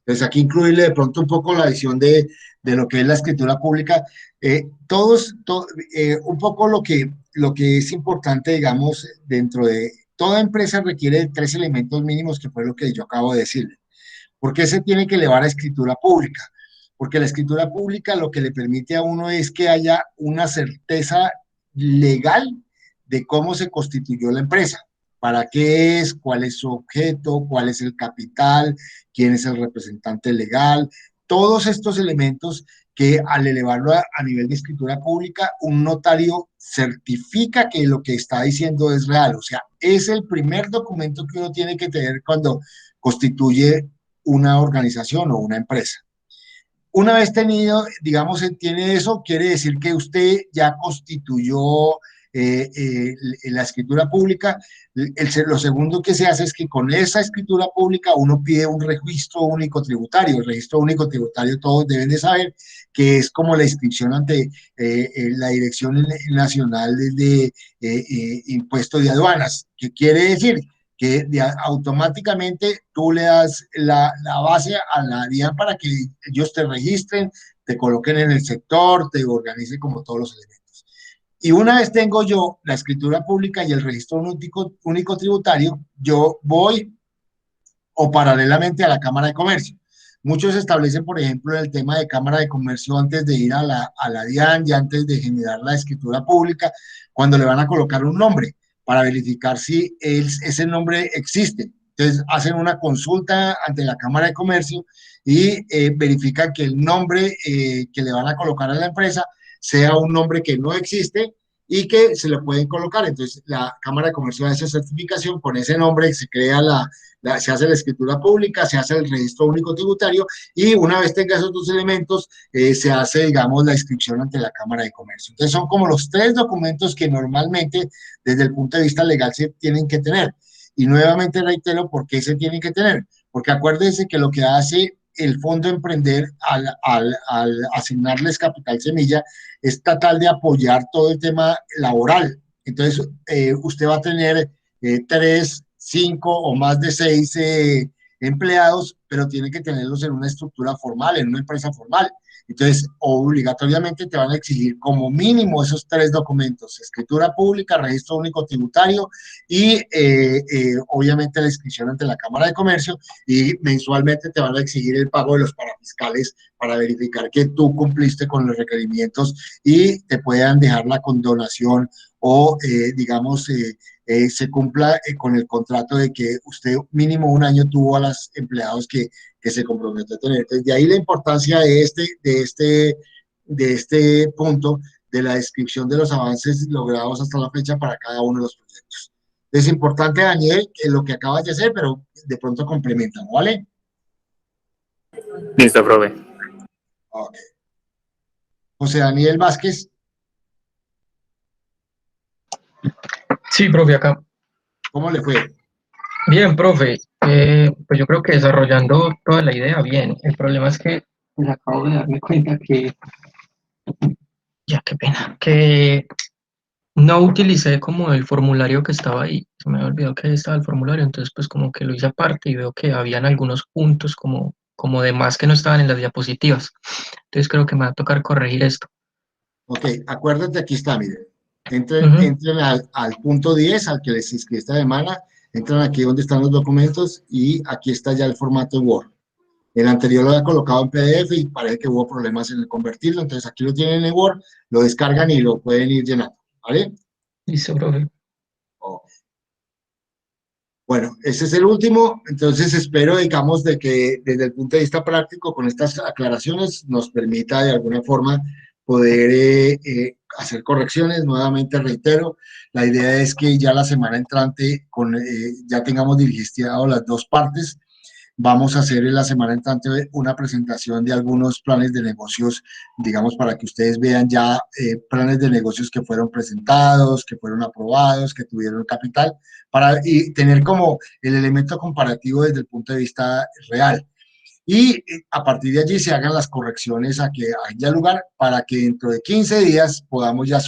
Entonces aquí incluirle de pronto un poco la visión de lo que es la escritura pública. Un poco lo que es importante, digamos, dentro de toda empresa requiere de 3 elementos mínimos, que fue lo que yo acabo de decirle. ¿Por qué se tiene que elevar a escritura pública? Porque la escritura pública lo que le permite a uno es que haya una certeza legal de cómo se constituyó la empresa, para qué es, cuál es su objeto, cuál es el capital, quién es el representante legal, todos estos elementos que al elevarlo a nivel de escritura pública, un notario certifica que lo que está diciendo es real. O sea, es el primer documento que uno tiene que tener cuando constituye una organización o una empresa. Una vez tenido, digamos, tiene eso, quiere decir que usted ya constituyó la escritura pública. Lo segundo que se hace es que con esa escritura pública uno pide un registro único tributario. El registro único tributario todos deben de saber que es como la inscripción ante la Dirección Nacional de Impuestos y Aduanas. ¿Qué quiere decir? Que automáticamente tú le das la base a la DIAN para que ellos te registren, te coloquen en el sector, te organicen como todos los elementos. Y una vez tengo yo la escritura pública y el registro único tributario, yo voy o paralelamente a la Cámara de Comercio. Muchos establecen, por ejemplo, el tema de Cámara de Comercio antes de ir a la DIAN y antes de generar la escritura pública, cuando le van a colocar un nombre para verificar si ese nombre existe. Entonces, hacen una consulta ante la Cámara de Comercio y verifican que el nombre que le van a colocar a la empresa sea un nombre que no existe y que se le pueden colocar. Entonces, la Cámara de Comercio hace certificación con ese nombre, se crea se hace la escritura pública, se hace el registro único tributario y una vez tenga esos 2 elementos, se hace, digamos, la inscripción ante la Cámara de Comercio. Entonces, son como los 3 documentos que normalmente, desde el punto de vista legal, se tienen que tener. Y nuevamente reitero, ¿por qué se tienen que tener? Porque acuérdense que lo que hace el Fondo Emprender, al asignarles capital semilla, es tratar de apoyar todo el tema laboral. Entonces, usted va a tener 3, 5 o más de 6 empleados, pero tiene que tenerlos en una estructura formal, en una empresa formal. Entonces, obligatoriamente te van a exigir como mínimo esos 3 documentos: escritura pública, registro único tributario y obviamente la inscripción ante la Cámara de Comercio, y mensualmente te van a exigir el pago de los parafiscales para verificar que tú cumpliste con los requerimientos y te puedan dejar la condonación o, digamos, se cumpla con el contrato de que usted mínimo 1 año tuvo a los empleados que se comprometió a tener. Entonces, de ahí la importancia de este punto, de la descripción de los avances logrados hasta la fecha para cada uno de los proyectos. Es importante, Daniel, que lo que acabas de hacer, pero de pronto complementan, ¿vale? Listo, profe. Ok. José Daniel Vázquez. Sí, profe, acá. ¿Cómo le fue? Bien, profe. Pues yo creo que desarrollando toda la idea, bien. El problema es que pues acabo de darme cuenta que, ya qué pena, que no utilicé como el formulario que estaba ahí. Se me había olvidado que ahí estaba el formulario, entonces pues como que lo hice aparte y veo que habían algunos puntos como de más que no estaban en las diapositivas. Entonces creo que me va a tocar corregir esto. Ok, acuérdate, aquí está, miren. Entren al punto 10, al que les inscribí esta semana, entran aquí donde están los documentos y aquí está ya el formato de Word. El anterior lo había colocado en PDF y parece que hubo problemas en el convertirlo, entonces aquí lo tienen en Word, lo descargan y lo pueden ir llenando, ¿vale? Listo, profe. Ok. Bueno, ese es el último, entonces espero, digamos, de que desde el punto de vista práctico, con estas aclaraciones, nos permita de alguna forma poder hacer correcciones. Nuevamente reitero, la idea es que ya la semana entrante ya tengamos diligenciado las 2 partes. Vamos a hacer en la semana entrante una presentación de algunos planes de negocios, digamos, para que ustedes vean ya planes de negocios que fueron presentados, que fueron aprobados, que tuvieron capital, y tener como el elemento comparativo desde el punto de vista real. Y a partir de allí se hagan las correcciones a que haya lugar para que dentro de 15 días podamos ya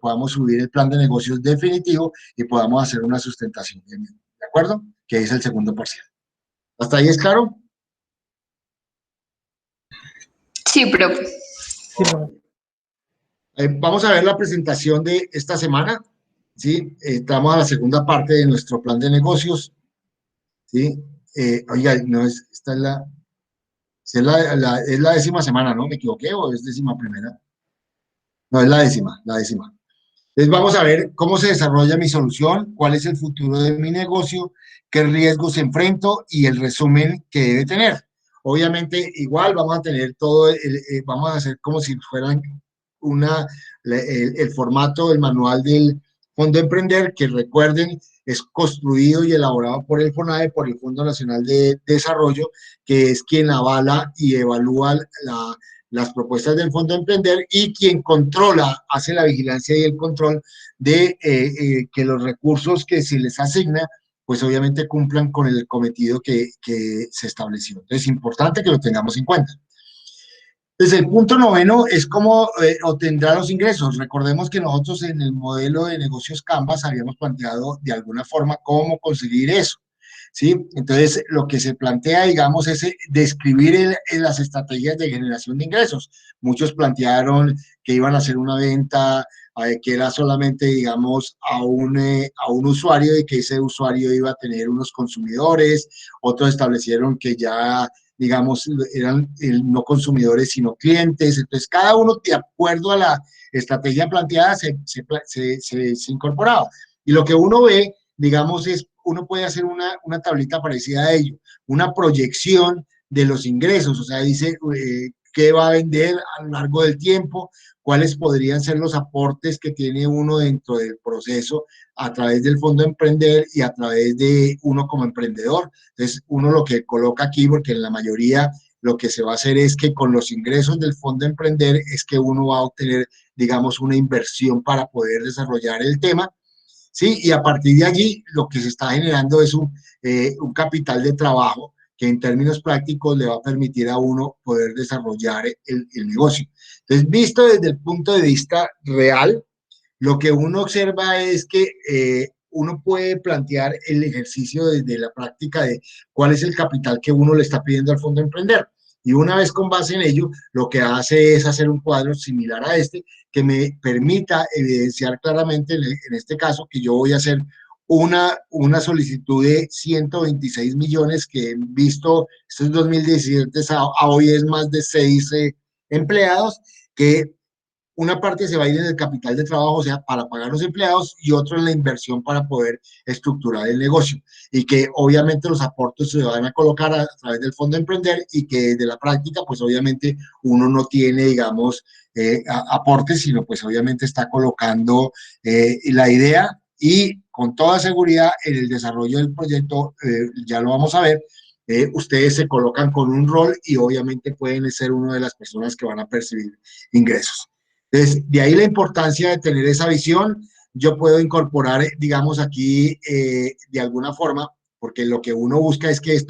podamos subir el plan de negocios definitivo y podamos hacer una sustentación. ¿De acuerdo? Que es el segundo parcial. ¿Hasta ahí es claro? Sí, profe. Sí, profe. Vamos a ver la presentación de esta semana, ¿sí? Estamos a la segunda parte de nuestro plan de negocios, ¿sí? Oiga, no es, esta es es la 10ª semana, ¿no? ¿Me equivoqué o es 11ª? No, es la 10ª, la 10ª. Entonces vamos a ver cómo se desarrolla mi solución, cuál es el futuro de mi negocio, qué riesgos enfrento y el resumen que debe tener. Obviamente, igual vamos a tener vamos a hacer como si fueran el formato del manual del Fondo Emprender, que recuerden, es construido y elaborado por el FONADE, por el Fondo Nacional de Desarrollo, que es quien avala y evalúa las propuestas del Fondo Emprender y quien controla, hace la vigilancia y el control de que los recursos que se les asigna, pues obviamente cumplan con el cometido que se estableció. Entonces, es importante que lo tengamos en cuenta. Entonces, el punto 9 es cómo obtendrá los ingresos. Recordemos que nosotros en el modelo de negocios Canvas habíamos planteado de alguna forma cómo conseguir eso, ¿sí? Entonces, lo que se plantea, digamos, es describir las estrategias de generación de ingresos. Muchos plantearon que iban a hacer una venta que era solamente, digamos, a un usuario y que ese usuario iba a tener unos consumidores. Otros establecieron que ya, digamos, eran no consumidores, sino clientes. Entonces, cada uno, de acuerdo a la estrategia planteada, se incorporaba. Y lo que uno ve, digamos, uno puede hacer una tablita parecida a ello, una proyección de los ingresos, o sea, dice qué va a vender a lo largo del tiempo, cuáles podrían ser los aportes que tiene uno dentro del proceso a través del Fondo Emprender y a través de uno como emprendedor. Entonces, uno lo que coloca aquí, porque en la mayoría lo que se va a hacer es que con los ingresos del Fondo Emprender es que uno va a obtener, digamos, una inversión para poder desarrollar el tema, ¿sí? Y a partir de allí lo que se está generando es un capital de trabajo que en términos prácticos le va a permitir a uno poder desarrollar el negocio. Entonces, visto desde el punto de vista real, lo que uno observa es que uno puede plantear el ejercicio desde la práctica de cuál es el capital que uno le está pidiendo al Fondo Emprender. Y una vez con base en ello, lo que hace es hacer un cuadro similar a este que me permita evidenciar claramente, en este caso, que yo voy a hacer una solicitud de 126 millones que visto, esto es 2017, a hoy es más de 6 empleados, que una parte se va a ir en el capital de trabajo, o sea, para pagar los empleados, y otro en la inversión para poder estructurar el negocio. Y que obviamente los aportes se van a colocar a través del Fondo Emprender, y que desde la práctica, pues obviamente uno no tiene, digamos, aportes, sino pues obviamente está colocando la idea, y con toda seguridad en el desarrollo del proyecto, ya lo vamos a ver, ustedes se colocan con un rol y obviamente pueden ser una de las personas que van a percibir ingresos. Entonces, de ahí la importancia de tener esa visión. Yo puedo incorporar, digamos, aquí de alguna forma, porque lo que uno busca es que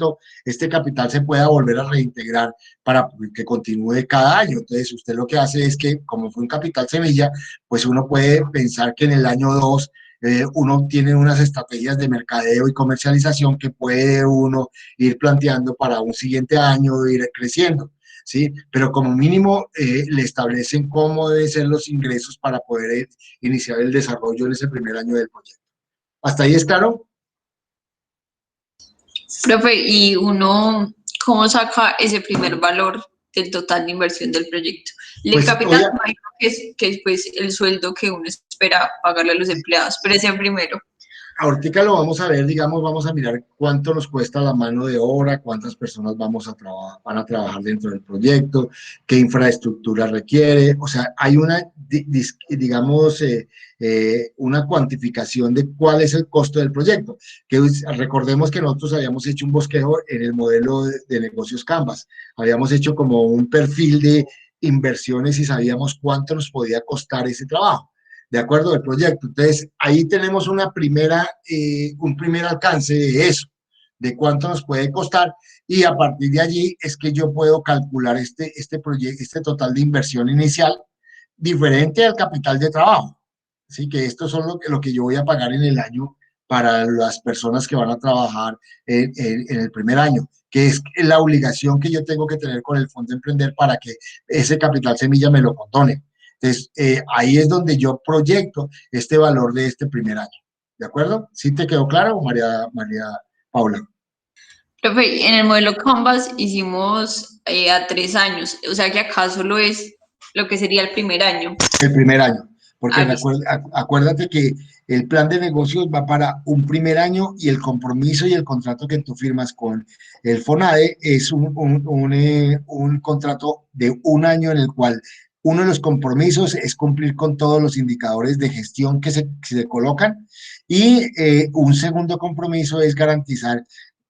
este capital se pueda volver a reintegrar para que continúe cada año. Entonces, usted lo que hace es que, como fue un capital semilla, pues uno puede pensar que en el año 2 uno tiene unas estrategias de mercadeo y comercialización que puede uno ir planteando para un siguiente año, ir creciendo. ¿Sí? Pero como mínimo le establecen cómo deben ser los ingresos para poder iniciar el desarrollo en ese primer año del proyecto. ¿Hasta ahí es claro? Profe, ¿y uno cómo saca ese primer valor del total de inversión del proyecto? El Pues, capital, imagino que es pues, el sueldo que uno espera pagarle a los empleados, pero ese primero. Ahorita lo vamos a ver, digamos, vamos a mirar cuánto nos cuesta la mano de obra, cuántas personas van a trabajar dentro del proyecto, qué infraestructura requiere. O sea, hay una, digamos, una cuantificación de cuál es el costo del proyecto. Que recordemos que nosotros habíamos hecho un bosquejo en el modelo de negocios Canvas. Habíamos hecho como un perfil de inversiones y sabíamos cuánto nos podía costar ese trabajo, de acuerdo del proyecto. Entonces, ahí tenemos un primer alcance de eso, de cuánto nos puede costar, y a partir de allí es que yo puedo calcular este total de inversión inicial diferente al capital de trabajo. Así que esto son lo que yo voy a pagar en el año para las personas que van a trabajar en el primer año, que es la obligación que yo tengo que tener con el Fondo Emprender para que ese capital semilla me lo condone. Entonces, ahí es donde yo proyecto este valor de este primer año. ¿De acuerdo? ¿Sí te quedó claro, María Paula? Profe, en el modelo Canvas hicimos a 3 años, o sea que acá solo es lo que sería el primer año. El primer año, porque acuérdate que el plan de negocios va para un primer año, y el compromiso y el contrato que tú firmas con el FONADE es un contrato de un año, en el cual uno de los compromisos es cumplir con todos los indicadores de gestión que se colocan, y un segundo compromiso es garantizar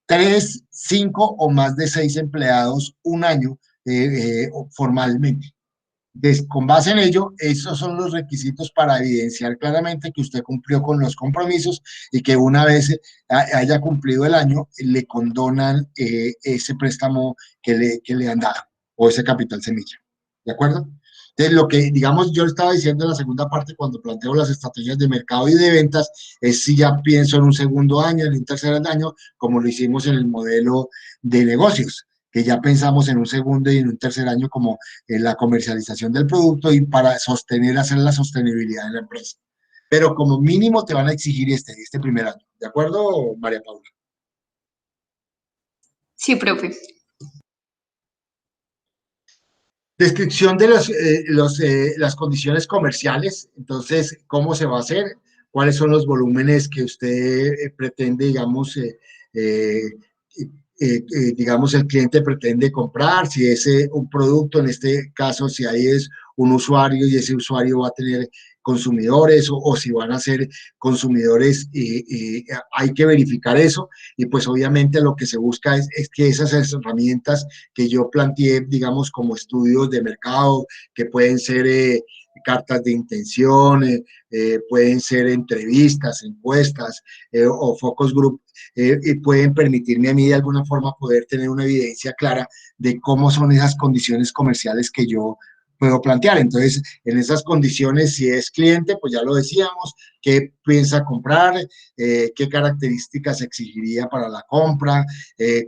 3, 5 o más de 6 empleados un año formalmente. Con base en ello, esos son los requisitos para evidenciar claramente que usted cumplió con los compromisos, y que una vez haya cumplido el año, le condonan ese préstamo que le han dado, o ese capital semilla. ¿De acuerdo? Entonces, lo que, digamos, yo estaba diciendo en la segunda parte, cuando planteo las estrategias de mercado y de ventas, es si ya pienso en un segundo año, en un tercer año, como lo hicimos en el modelo de negocios, que ya pensamos en un segundo y en un tercer año como en la comercialización del producto, y para hacer la sostenibilidad de la empresa. Pero como mínimo te van a exigir este primer año. ¿De acuerdo, María Paula? Sí, profe. Descripción de las condiciones comerciales. Entonces, ¿cómo se va a hacer? ¿Cuáles son los volúmenes que usted pretende, digamos, digamos, el cliente pretende comprar? Si es un producto, en este caso, si ahí es un usuario y ese usuario va a tener consumidores, o si van a ser consumidores, hay que verificar eso. Y pues obviamente lo que se busca es que esas herramientas que yo planteé, digamos, como estudios de mercado, que pueden ser cartas de intención, pueden ser entrevistas, encuestas o focus group, y pueden permitirme a mí de alguna forma poder tener una evidencia clara de cómo son esas condiciones comerciales que yo puedo plantear. Entonces, en esas condiciones, si es cliente, pues ya lo decíamos, qué piensa comprar, qué características exigiría para la compra,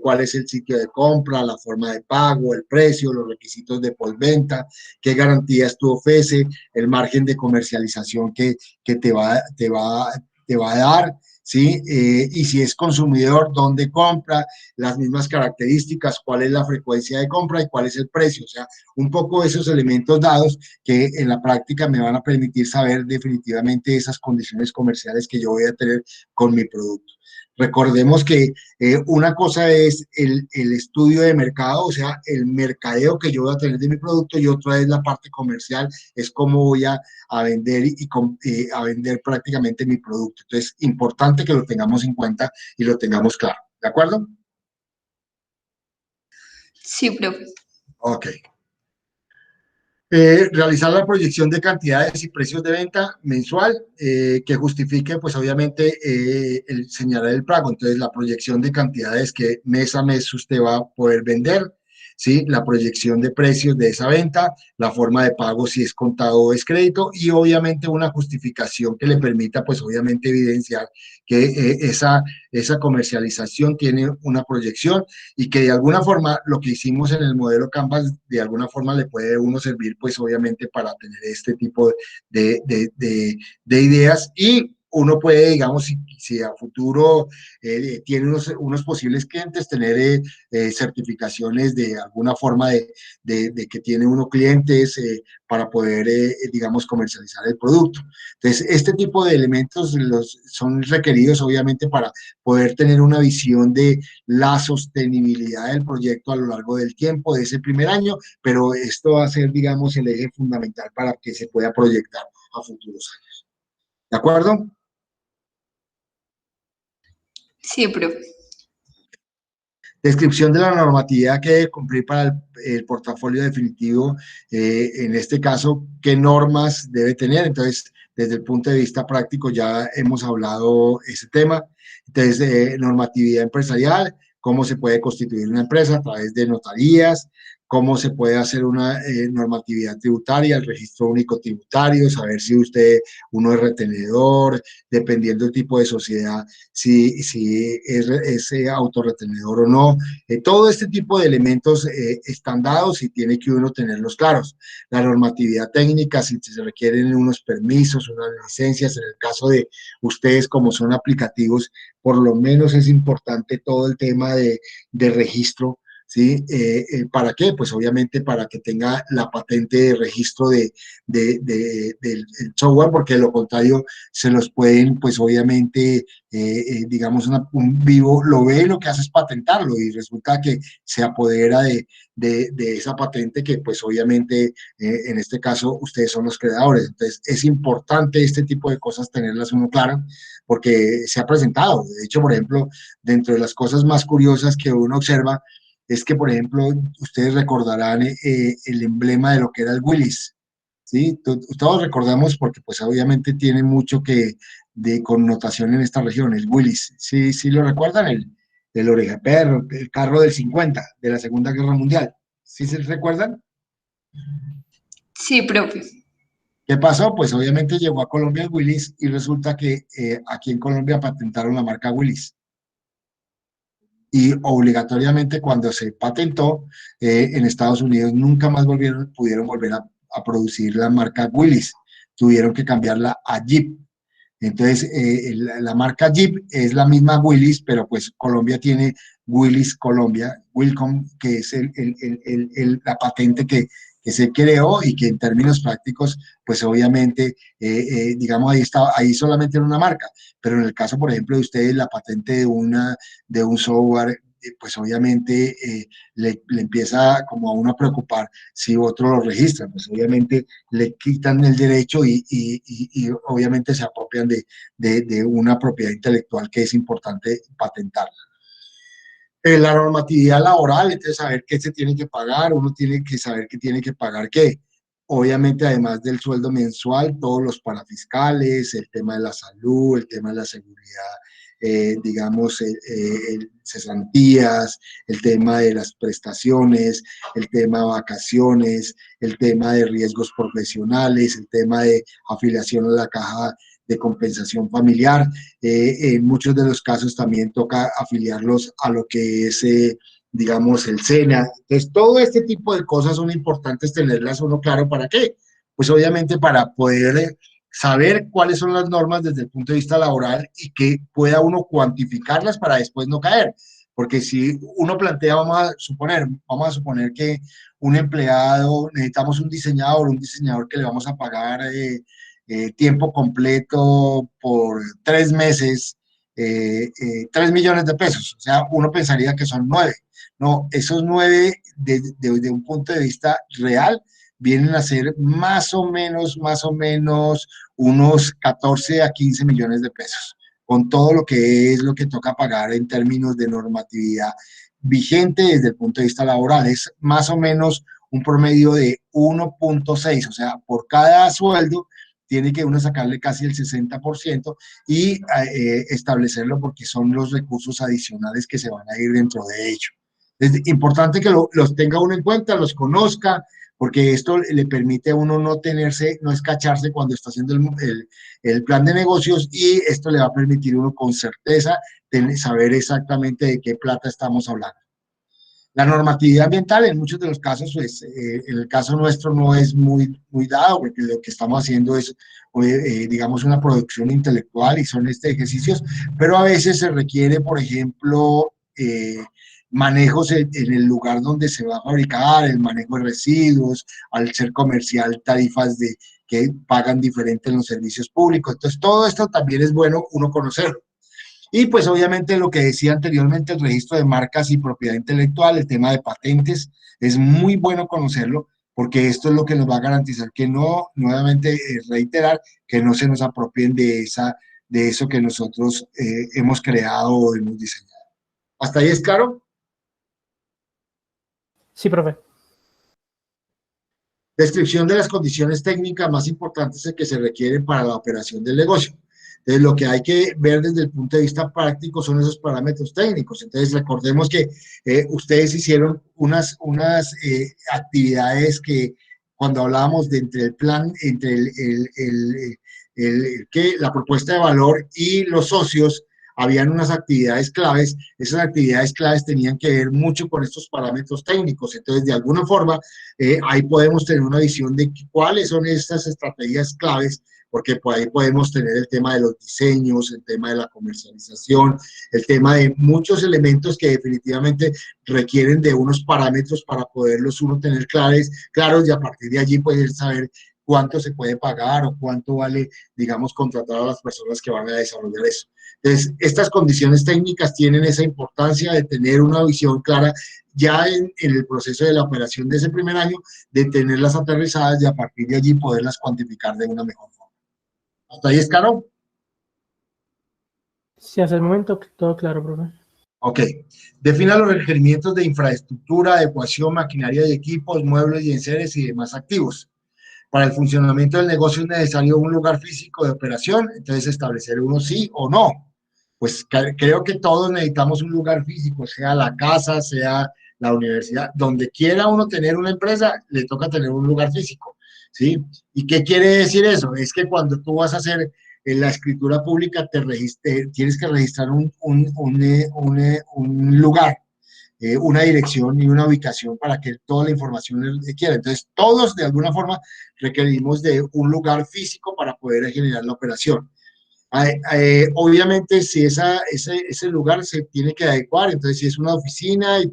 cuál es el sitio de compra, la forma de pago, el precio, los requisitos de postventa, qué garantías tú ofreces, el margen de comercialización que te va a dar, ¿sí? Y si es consumidor, dónde compra, las mismas características, cuál es la frecuencia de compra y cuál es el precio. O sea, un poco esos elementos dados que en la práctica me van a permitir saber definitivamente esas condiciones comerciales que yo voy a tener con mi producto. Recordemos que una cosa es el estudio de mercado, o sea, el mercadeo que yo voy a tener de mi producto, y otra es la parte comercial, es cómo voy a vender a vender prácticamente mi producto. Entonces, importante que lo tengamos en cuenta y lo tengamos claro. ¿De acuerdo? Sí, profe. Ok. Realizar la proyección de cantidades y precios de venta mensual que justifique, pues obviamente, el señalar el pago. Entonces, la proyección de cantidades que mes a mes usted va a poder vender, ¿sí? La proyección de precios de esa venta, la forma de pago si es contado o es crédito, y obviamente una justificación que le permita, pues obviamente, evidenciar que esa comercialización tiene una proyección y que de alguna forma lo que hicimos en el modelo Canvas, de alguna forma le puede uno servir, pues obviamente para tener este tipo de ideas, y uno puede, digamos, si a futuro tiene unos posibles clientes, tener certificaciones de alguna forma de que tiene uno clientes para poder, digamos, comercializar el producto. Entonces, este tipo de elementos son requeridos, obviamente, para poder tener una visión de la sostenibilidad del proyecto a lo largo del tiempo de ese primer año, pero esto va a ser, digamos, el eje fundamental para que se pueda proyectar a futuros años. ¿De acuerdo? Sí, profe. Descripción de la normatividad que debe cumplir para el portafolio definitivo, en este caso, qué normas debe tener. Entonces, desde el punto de vista práctico ya hemos hablado ese tema. Entonces, normatividad empresarial, cómo se puede constituir una empresa a través de notarías, cómo se puede hacer una normatividad tributaria, el registro único tributario, saber si uno es retenedor, dependiendo del tipo de sociedad, si es autorretenedor o no. Todo este tipo de elementos están dados y tiene que uno tenerlos claros. La normatividad técnica, si se requieren unos permisos, unas licencias, en el caso de ustedes como son aplicativos, por lo menos es importante todo el tema de registro. ¿Sí? ¿Para qué? Pues obviamente para que tenga la patente de registro del software, porque de lo contrario se los pueden, pues obviamente, digamos, un vivo lo ve y lo que hace es patentarlo, y resulta que se apodera de esa patente que, pues obviamente, en este caso, ustedes son los creadores. Entonces, es importante este tipo de cosas tenerlas uno claro, porque se ha presentado. De hecho, por ejemplo, dentro de las cosas más curiosas que uno observa, es que, por ejemplo, ustedes recordarán el emblema de lo que era el Willis, ¿sí? Todos recordamos porque, pues, obviamente tiene mucho de connotación en esta región, el Willis. ¿Sí, sí lo recuerdan? El oreja perro, el carro del 50, de la Segunda Guerra Mundial. ¿Sí se recuerdan? Sí, profe. ¿Qué pasó? Pues obviamente llegó a Colombia el Willis y resulta que aquí en Colombia patentaron la marca Willis. Y obligatoriamente cuando se patentó en Estados Unidos nunca más pudieron volver a producir la marca Willys, tuvieron que cambiarla a Jeep. Entonces, la marca Jeep es la misma Willys, pero pues Colombia tiene Willys Colombia, Wilcom, que es la patente que se creó y que en términos prácticos, pues obviamente, digamos, ahí solamente era una marca, pero en el caso, por ejemplo, de ustedes, la patente de un software, pues obviamente le empieza como a uno a preocupar si otro lo registra, pues obviamente le quitan el derecho y obviamente se apropian de una propiedad intelectual que es importante patentarla. La normatividad laboral, entonces saber qué se tiene que pagar, uno tiene que saber qué tiene que pagar qué. obviamente, además del sueldo mensual, todos los parafiscales, el tema de la salud, el tema de la seguridad, digamos, cesantías, el tema de las prestaciones, el tema de vacaciones, el tema de riesgos profesionales, el tema de afiliación a la caja de compensación familiar. En muchos de los casos también toca afiliarlos a lo que es digamos, el SENA. Entonces, todo este tipo de cosas son importantes tenerlas uno claro. ¿Para qué? Pues obviamente para poder saber cuáles son las normas desde el punto de vista laboral y que pueda uno cuantificarlas para después no caer. Porque si uno plantea, vamos a suponer que un empleado, necesitamos un diseñador que le vamos a pagar tiempo completo por 3 meses, 3 millones de pesos. O sea, uno pensaría que son 9. No, esos 9, desde un punto de vista real, vienen a ser más o menos unos 14 a 15 millones de pesos, con todo lo que es lo que toca pagar en términos de normatividad vigente desde el punto de vista laboral. Es más o menos un promedio de 1.6, o sea, por cada sueldo tiene que uno sacarle casi el 60% y establecerlo porque son los recursos adicionales que se van a ir dentro de ello. Es importante que los tenga uno en cuenta, los conozca, porque esto le permite a uno no escacharse cuando está haciendo el plan de negocios, y esto le va a permitir a uno con certeza saber exactamente de qué plata estamos hablando. La normatividad ambiental en muchos de los casos, pues en el caso nuestro no es muy dado, porque lo que estamos haciendo es, digamos, una producción intelectual y son ejercicios, pero a veces se requiere, por ejemplo, manejos en el lugar donde se va a fabricar, el manejo de residuos, al ser comercial, tarifas que pagan diferente en los servicios públicos. Entonces, todo esto también es bueno uno conocerlo. Y pues obviamente lo que decía anteriormente, el registro de marcas y propiedad intelectual, el tema de patentes, es muy bueno conocerlo, porque esto es lo que nos va a garantizar que no, nuevamente reiterar, que no se nos apropien de eso que nosotros hemos creado o hemos diseñado. ¿Hasta ahí es claro? Sí, profe. Descripción de las condiciones técnicas más importantes que se requieren para la operación del negocio. Entonces, lo que hay que ver desde el punto de vista práctico son esos parámetros técnicos. Entonces, recordemos que ustedes hicieron unas actividades que cuando hablábamos de entre el plan, entre la propuesta de valor y los socios, habían unas actividades claves. Esas actividades claves tenían que ver mucho con estos parámetros técnicos. Entonces, de alguna forma, ahí podemos tener una visión de cuáles son estas estrategias claves, porque por ahí podemos tener el tema de los diseños, el tema de la comercialización, el tema de muchos elementos que definitivamente requieren de unos parámetros para poderlos uno tener claros, y a partir de allí poder saber cuánto se puede pagar o cuánto vale, digamos, contratar a las personas que van a desarrollar eso. Entonces, estas condiciones técnicas tienen esa importancia de tener una visión clara ya en el proceso de la operación de ese primer año, de tenerlas aterrizadas y a partir de allí poderlas cuantificar de una mejor forma. ¿Hasta ahí es claro? Sí, hasta el momento todo claro, profe. Ok. Defina los requerimientos de infraestructura, adecuación, maquinaria y equipos, muebles y enseres y demás activos. Para el funcionamiento del negocio es necesario un lugar físico de operación, entonces establecer uno sí o no. Pues creo que todos necesitamos un lugar físico, sea la casa, sea la universidad, donde quiera uno tener una empresa, le toca tener un lugar físico, ¿sí? ¿Y qué quiere decir eso? Es que cuando tú vas a hacer la escritura pública, tienes que registrar un lugar, una dirección y una ubicación para que toda la información le quiera. Entonces, todos de alguna forma requerimos de un lugar físico para poder generar la operación. Obviamente, si ese lugar se tiene que adecuar, entonces si es una oficina y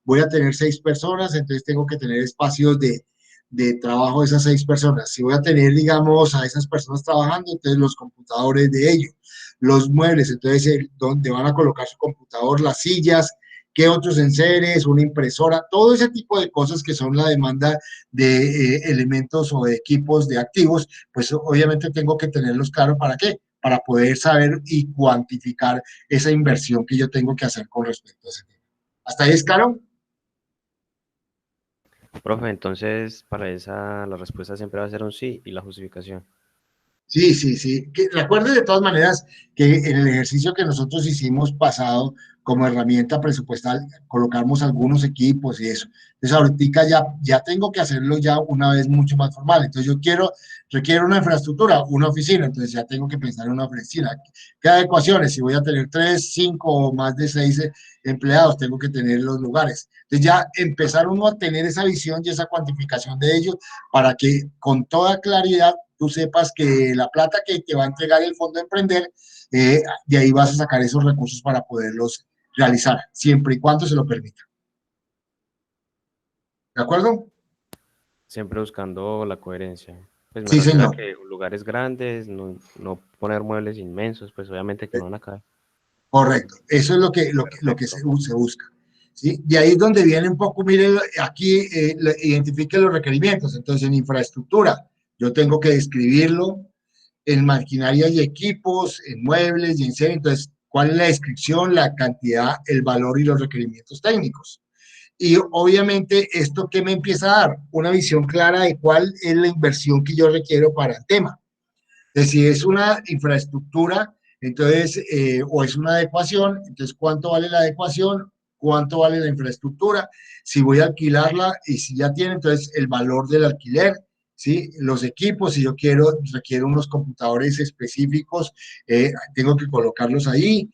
voy a tener 6 personas, entonces tengo que tener espacios de trabajo de esas 6 personas. Si voy a tener, digamos, a esas personas trabajando, entonces los computadores de ellos, los muebles, entonces donde van a colocar su computador, las sillas, qué otros enseres, una impresora, todo ese tipo de cosas que son la demanda de elementos o de equipos de activos, pues obviamente tengo que tenerlos claros. ¿Para qué? Para poder saber y cuantificar esa inversión que yo tengo que hacer con respecto a ese tema. ¿Hasta ahí es claro? Profe, entonces para esa la respuesta siempre va a ser un sí y la justificación. Sí, sí, sí. Recuerde de todas maneras que en el ejercicio que nosotros hicimos pasado como herramienta presupuestal, colocamos algunos equipos y eso. Entonces ahorita ya tengo que hacerlo ya una vez mucho más formal. Entonces requiero una infraestructura, una oficina, entonces ya tengo que pensar en una oficina. ¿Qué adecuaciones? Si voy a tener 3, 5 o más de 6 empleados, tengo que tener los lugares. Entonces ya empezar uno a tener esa visión y esa cuantificación de ellos para que con toda claridad tú sepas que la plata que te va a entregar el Fondo de Emprender, de ahí vas a sacar esos recursos para poderlos realizar, siempre y cuando se lo permita. ¿De acuerdo? Siempre buscando la coherencia. Pues me Sí, refiero a señor. que lugares grandes, no poner muebles inmensos, pues obviamente que no van a caer. Correcto. Eso es lo que Perfecto. se busca. ¿Sí? De ahí es donde viene un poco, mire, aquí identifique los requerimientos. Entonces, en infraestructura, yo tengo que describirlo, en maquinaria y equipos, en muebles y en serie. Entonces, ¿cuál es la descripción, la cantidad, el valor y los requerimientos técnicos? Y obviamente, ¿esto qué me empieza a dar? Una visión clara de cuál es la inversión que yo requiero para el tema. Entonces, si es una infraestructura, entonces, o es una adecuación, entonces, ¿cuánto vale la adecuación? ¿Cuánto vale la infraestructura? Si voy a alquilarla y si ya tiene, entonces, el valor del alquiler, ¿sí? Los equipos, si yo requiero unos computadores específicos, tengo que colocarlos ahí.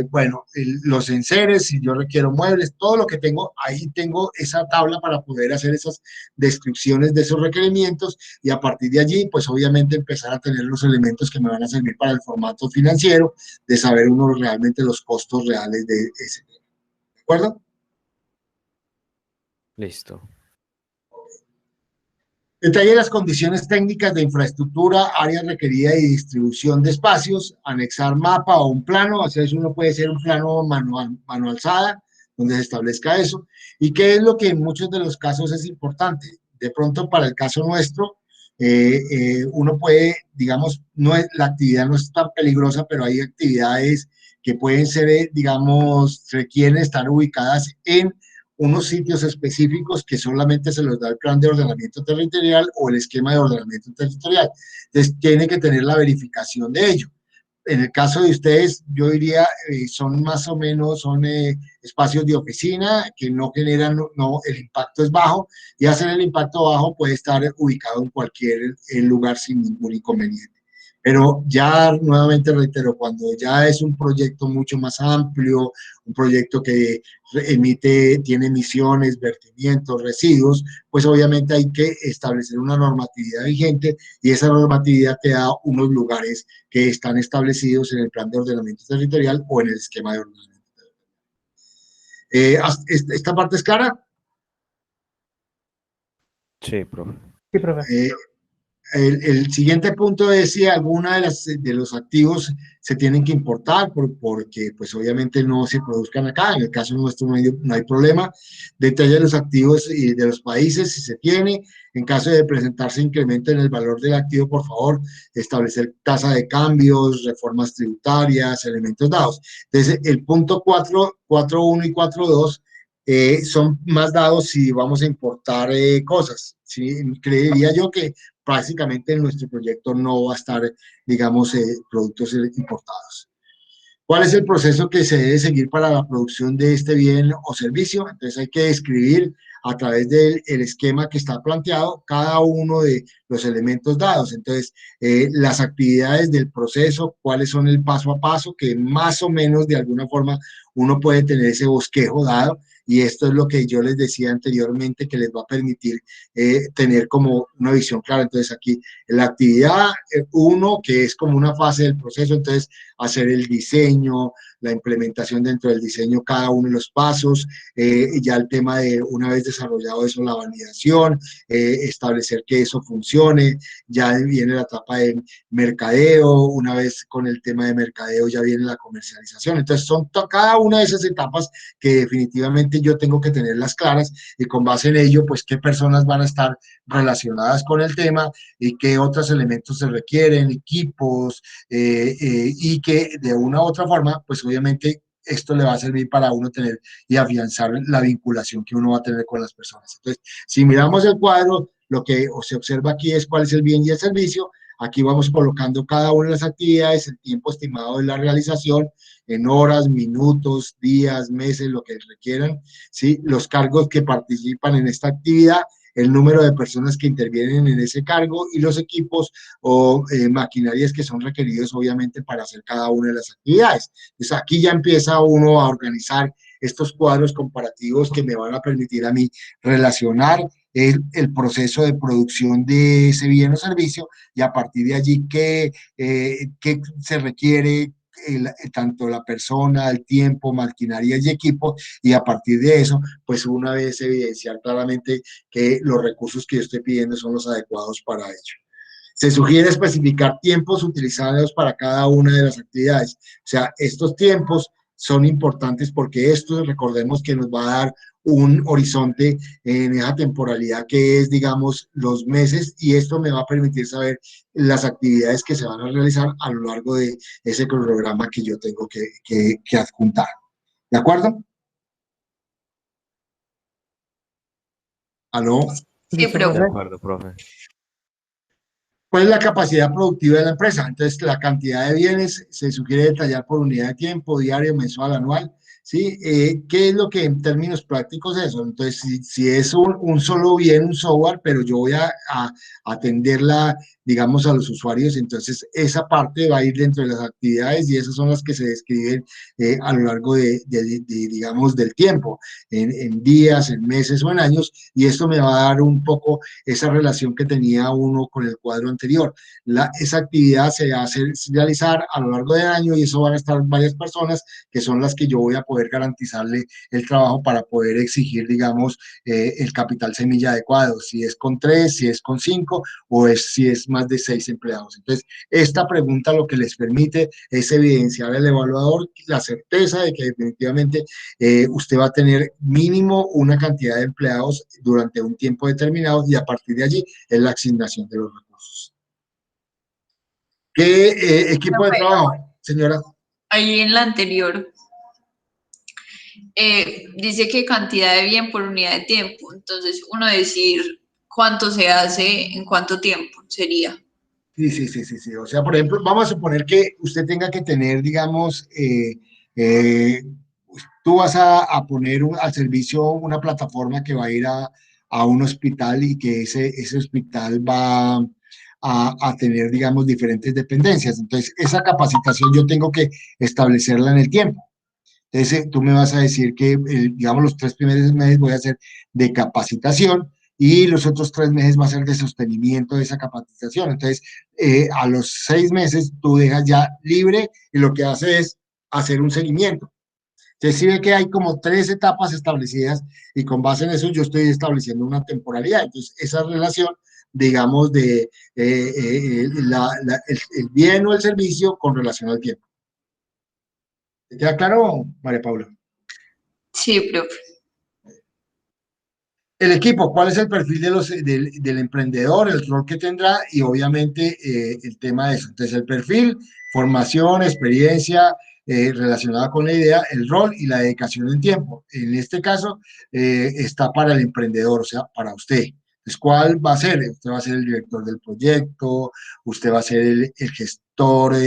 Bueno, los enseres, si yo requiero muebles, todo lo que tengo, ahí tengo esa tabla para poder hacer esas descripciones de esos requerimientos y a partir de allí, pues obviamente empezar a tener los elementos que me van a servir para el formato financiero, de saber uno realmente los costos reales de ese. ¿De acuerdo? Listo. Detalle las condiciones técnicas de infraestructura, área requerida y distribución de espacios, anexar mapa o un plano, o sea, eso uno puede ser un plano mano alzada, donde se establezca eso. ¿Y qué es lo que en muchos de los casos es importante? De pronto, para el caso nuestro, uno puede, digamos, la actividad no es tan peligrosa, pero hay actividades que pueden ser, digamos, requieren estar ubicadas en unos sitios específicos que solamente se los da el plan de ordenamiento territorial o el esquema de ordenamiento territorial. Entonces, tiene que tener la verificación de ello. En el caso de ustedes, yo diría, son más o menos, son espacios de oficina que no generan, no, el impacto es bajo y hacer el impacto bajo puede estar ubicado en cualquier lugar sin ningún inconveniente. Pero ya nuevamente reitero, cuando ya es un proyecto mucho más amplio, un proyecto que tiene emisiones, vertimientos, residuos, pues obviamente hay que establecer una normatividad vigente y esa normatividad te da unos lugares que están establecidos en el plan de ordenamiento territorial o en el esquema de ordenamiento territorial. ¿Esta parte es clara? Sí, profe. Sí, profe. El siguiente punto es si alguna de los activos se tienen que importar porque pues obviamente no se produzcan acá, en el caso nuestro no hay problema. Detalle de los activos y de los países si se tiene. En caso de presentarse incremento en el valor del activo, por favor, establecer tasa de cambios, reformas tributarias, elementos dados. Entonces, el punto 4.1 y 4.2 son más dados si vamos a importar cosas. ¿Sí? Creería yo que prácticamente en nuestro proyecto no va a estar, digamos, productos importados. ¿Cuál es el proceso que se debe seguir para la producción de este bien o servicio? Entonces hay que describir a través del esquema que está planteado cada uno de los elementos dados. Entonces, las actividades del proceso, cuáles son el paso a paso, que más o menos de alguna forma uno puede tener ese bosquejo dado. Y esto es lo que yo les decía anteriormente, que les va a permitir tener como una visión clara. Entonces, aquí la actividad 1, que es como una fase del proceso, entonces hacer el diseño, la implementación dentro del diseño, cada uno de los pasos, y ya el tema de una vez desarrollado eso, la validación, establecer que eso funcione, ya viene la etapa de mercadeo, una vez con el tema de mercadeo ya viene la comercialización. Entonces son cada una de esas etapas que definitivamente yo tengo que tenerlas claras y con base en ello, pues qué personas van a estar relacionadas con el tema y qué otros elementos se requieren, equipos, y que de una u otra forma, pues obviamente esto le va a servir para uno tener y afianzar la vinculación que uno va a tener con las personas. Entonces, si miramos el cuadro, lo que se observa aquí es cuál es el bien y el servicio. Aquí vamos colocando cada una de las actividades, el tiempo estimado de la realización, en horas, minutos, días, meses, lo que requieran, ¿sí? Los cargos que participan en esta actividad, el número de personas que intervienen en ese cargo y los equipos o maquinarias que son requeridos obviamente para hacer cada una de las actividades. Entonces aquí ya empieza uno a organizar estos cuadros comparativos que me van a permitir a mí relacionar el proceso de producción de ese bien o servicio y a partir de allí qué se requiere tanto la persona, el tiempo, maquinaria y equipo, y a partir de eso, pues una vez evidenciar claramente que los recursos que yo estoy pidiendo son los adecuados para ello. Se sugiere especificar tiempos utilizados para cada una de las actividades. O sea, estos tiempos son importantes porque esto, recordemos que nos va a dar un horizonte en esa temporalidad que es, digamos, los meses, y esto me va a permitir saber las actividades que se van a realizar a lo largo de ese cronograma que yo tengo que adjuntar. ¿De acuerdo? ¿Aló? Sí, De acuerdo, profe. ¿Cuál es la capacidad productiva de la empresa? Entonces, la cantidad de bienes se sugiere detallar por unidad de tiempo, diario, mensual, anual, ¿sí? ¿Qué es lo que en términos prácticos es eso? Entonces, si es un solo bien, un software, pero yo voy a atenderla, digamos, a los usuarios, entonces esa parte va a ir dentro de las actividades y esas son las que se describen a lo largo digamos, del tiempo, en días, en meses o en años, y esto me va a dar un poco esa relación que tenía uno con el cuadro anterior. Esa actividad se va a realizar a lo largo del año y eso van a estar varias personas que son las que yo voy a poder garantizarle el trabajo para poder exigir, digamos, el capital semilla adecuado, si es con 3, si es con 5 o si es más de 6 empleados. Entonces, esta pregunta lo que les permite es evidenciar al evaluador la certeza de que definitivamente usted va a tener mínimo una cantidad de empleados durante un tiempo determinado y a partir de allí es la asignación de los recursos. ¿Qué equipo de trabajo, señora? Ahí en la anterior dice que cantidad de bien por unidad de tiempo. Entonces, uno decir cuánto se hace en cuánto tiempo sería. Sí. O sea, por ejemplo, vamos a suponer que usted tenga que tener, digamos, tú vas a poner al servicio una plataforma que va a ir a un hospital y que ese hospital va a tener, digamos, diferentes dependencias. Entonces, esa capacitación yo tengo que establecerla en el tiempo. Entonces, tú me vas a decir que, digamos, los 3 primeros meses voy a hacer de capacitación y los otros 3 meses va a ser de sostenimiento de esa capacitación. Entonces, a los 6 meses tú dejas ya libre y lo que hace es hacer un seguimiento. Entonces, sí ve que hay como 3 etapas establecidas y con base en eso yo estoy estableciendo una temporalidad. Entonces, esa relación, digamos, de el bien o el servicio con relación al tiempo. ¿Te queda claro, María Paula? Sí, profe. El equipo, ¿cuál es el perfil del emprendedor, el rol que tendrá y obviamente el tema de eso? Entonces, el perfil, formación, experiencia relacionada con la idea, el rol y la dedicación en tiempo. En este caso, está para el emprendedor, o sea, para usted. Entonces, ¿cuál va a ser? Usted va a ser el director del proyecto, usted va a ser el gestor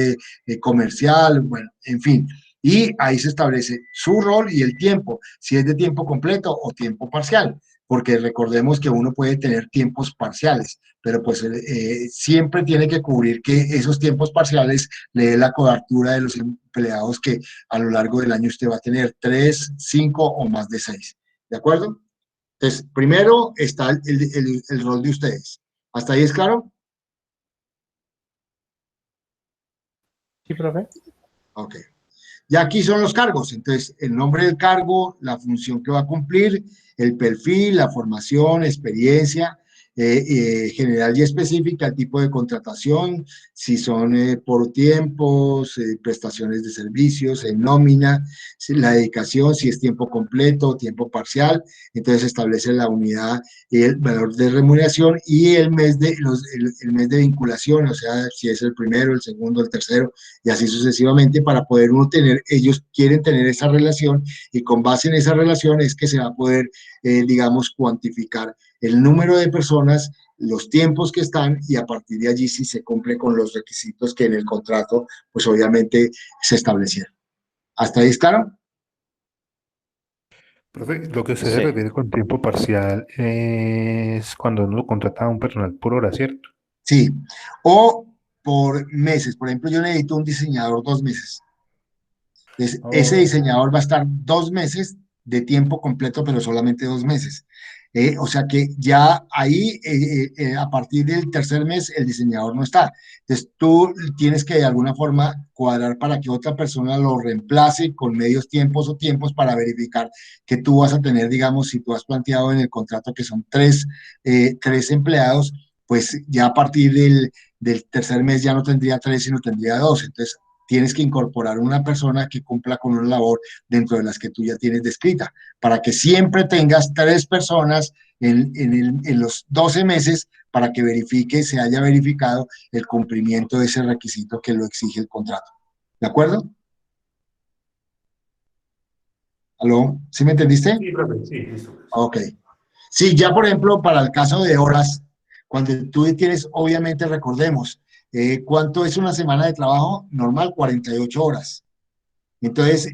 comercial, bueno, en fin. Y ahí se establece su rol y el tiempo, si es de tiempo completo o tiempo parcial, porque recordemos que uno puede tener tiempos parciales, pero pues siempre tiene que cubrir que esos tiempos parciales le dé la cobertura de los empleados que a lo largo del año usted va a tener 3, 5 o más de 6. ¿De acuerdo? Entonces, primero está el rol de ustedes. ¿Hasta ahí es claro? Sí, profe. Ok. Y aquí son los cargos, entonces el nombre del cargo, la función que va a cumplir, el perfil, la formación, experiencia, general y específica, el tipo de contratación, si son por tiempos, prestaciones de servicios, en nómina, la dedicación, si es tiempo completo o tiempo parcial, entonces establece la unidad y el valor de remuneración y el mes el mes de vinculación, o sea, si es el primero, el segundo, el tercero, y así sucesivamente, para poder uno tener, ellos quieren tener esa relación y con base en esa relación es que se va a poder, digamos, cuantificar el número de personas, los tiempos que están y a partir de allí si se cumple con los requisitos que en el contrato, pues obviamente se establecieron. ¿Hasta ahí es claro? Profe, lo que usted se Sí, refiere con tiempo parcial es cuando uno contrata a un personal por hora, ¿cierto? Sí. O por meses. Por ejemplo, yo necesito un diseñador 2 meses. Entonces, ese Oh, diseñador va a estar 2 meses de tiempo completo, pero solamente 2 meses. O sea que ya ahí, a partir del tercer mes, el diseñador no está. Entonces, tú tienes que de alguna forma cuadrar para que otra persona lo reemplace con medios tiempos o tiempos para verificar que tú vas a tener, digamos, si tú has planteado en el contrato que son tres empleados, pues ya a partir del tercer mes ya no tendría tres, sino tendría dos. Entonces, tienes que incorporar una persona que cumpla con una labor dentro de las que tú ya tienes descrita, para que siempre tengas tres personas en los 12 meses para que se haya verificado el cumplimiento de ese requisito que lo exige el contrato. ¿De acuerdo? ¿Aló? ¿Sí me entendiste? Sí, profe, sí, listo. Ok. Sí, ya por ejemplo, para el caso de horas, cuando tú tienes, obviamente recordemos, ¿cuánto es una semana de trabajo? Normal, 48 horas. Entonces,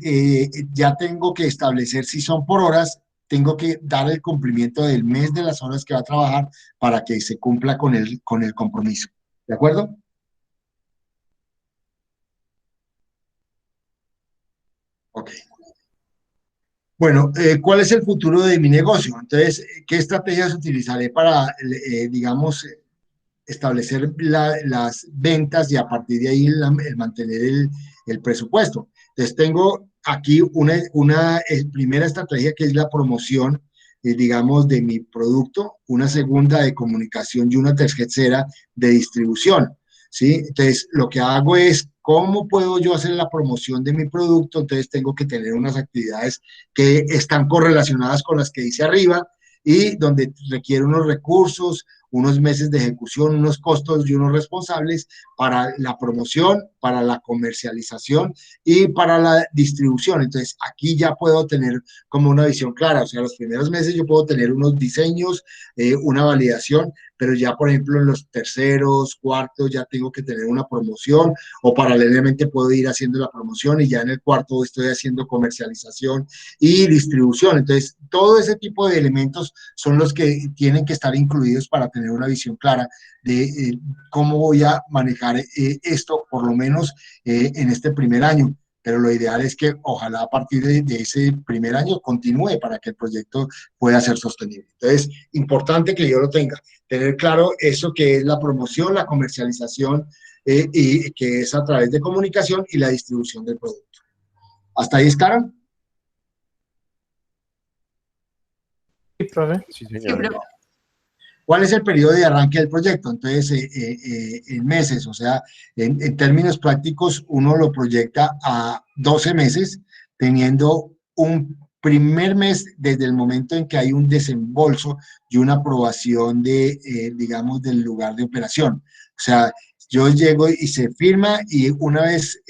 ya tengo que establecer si son por horas, tengo que dar el cumplimiento del mes de las horas que va a trabajar para que se cumpla con el compromiso. ¿De acuerdo? Ok. Bueno, ¿cuál es el futuro de mi negocio? Entonces, ¿qué estrategias utilizaré para, digamos, establecer las ventas y a partir de ahí el mantener el presupuesto? Entonces, tengo aquí una primera estrategia que es la promoción, digamos, de mi producto, una segunda de comunicación y una tercera de distribución, ¿sí? Entonces, lo que hago es, ¿cómo puedo yo hacer la promoción de mi producto? Entonces, tengo que tener unas actividades que están correlacionadas con las que dice arriba y donde requiere unos recursos, unos meses de ejecución, unos costos y unos responsables para la promoción, para la comercialización y para la distribución. Entonces, aquí ya puedo tener como una visión clara, o sea, los primeros meses yo puedo tener unos diseños, una validación, pero ya, por ejemplo, en los terceros, cuartos, ya tengo que tener una promoción o paralelamente puedo ir haciendo la promoción y ya en el cuarto estoy haciendo comercialización y distribución. Entonces, todo ese tipo de elementos son los que tienen que estar incluidos para tener una visión clara de cómo voy a manejar esto, por lo menos en este primer año. Pero lo ideal es que ojalá a partir de ese primer año continúe para que el proyecto pueda ser sostenible. Entonces, importante que yo lo tenga, tener claro eso que es la promoción, la comercialización y que es a través de comunicación y la distribución del producto. ¿Hasta ahí es claro? Sí, profe. sí, Sí, señor. profe. ¿Cuál es el periodo de arranque del proyecto? Entonces, en meses, o sea, en términos prácticos, uno lo proyecta a 12 meses, teniendo un primer mes desde el momento en que hay un desembolso y una aprobación digamos, del lugar de operación. O sea, yo llego y se firma y una vez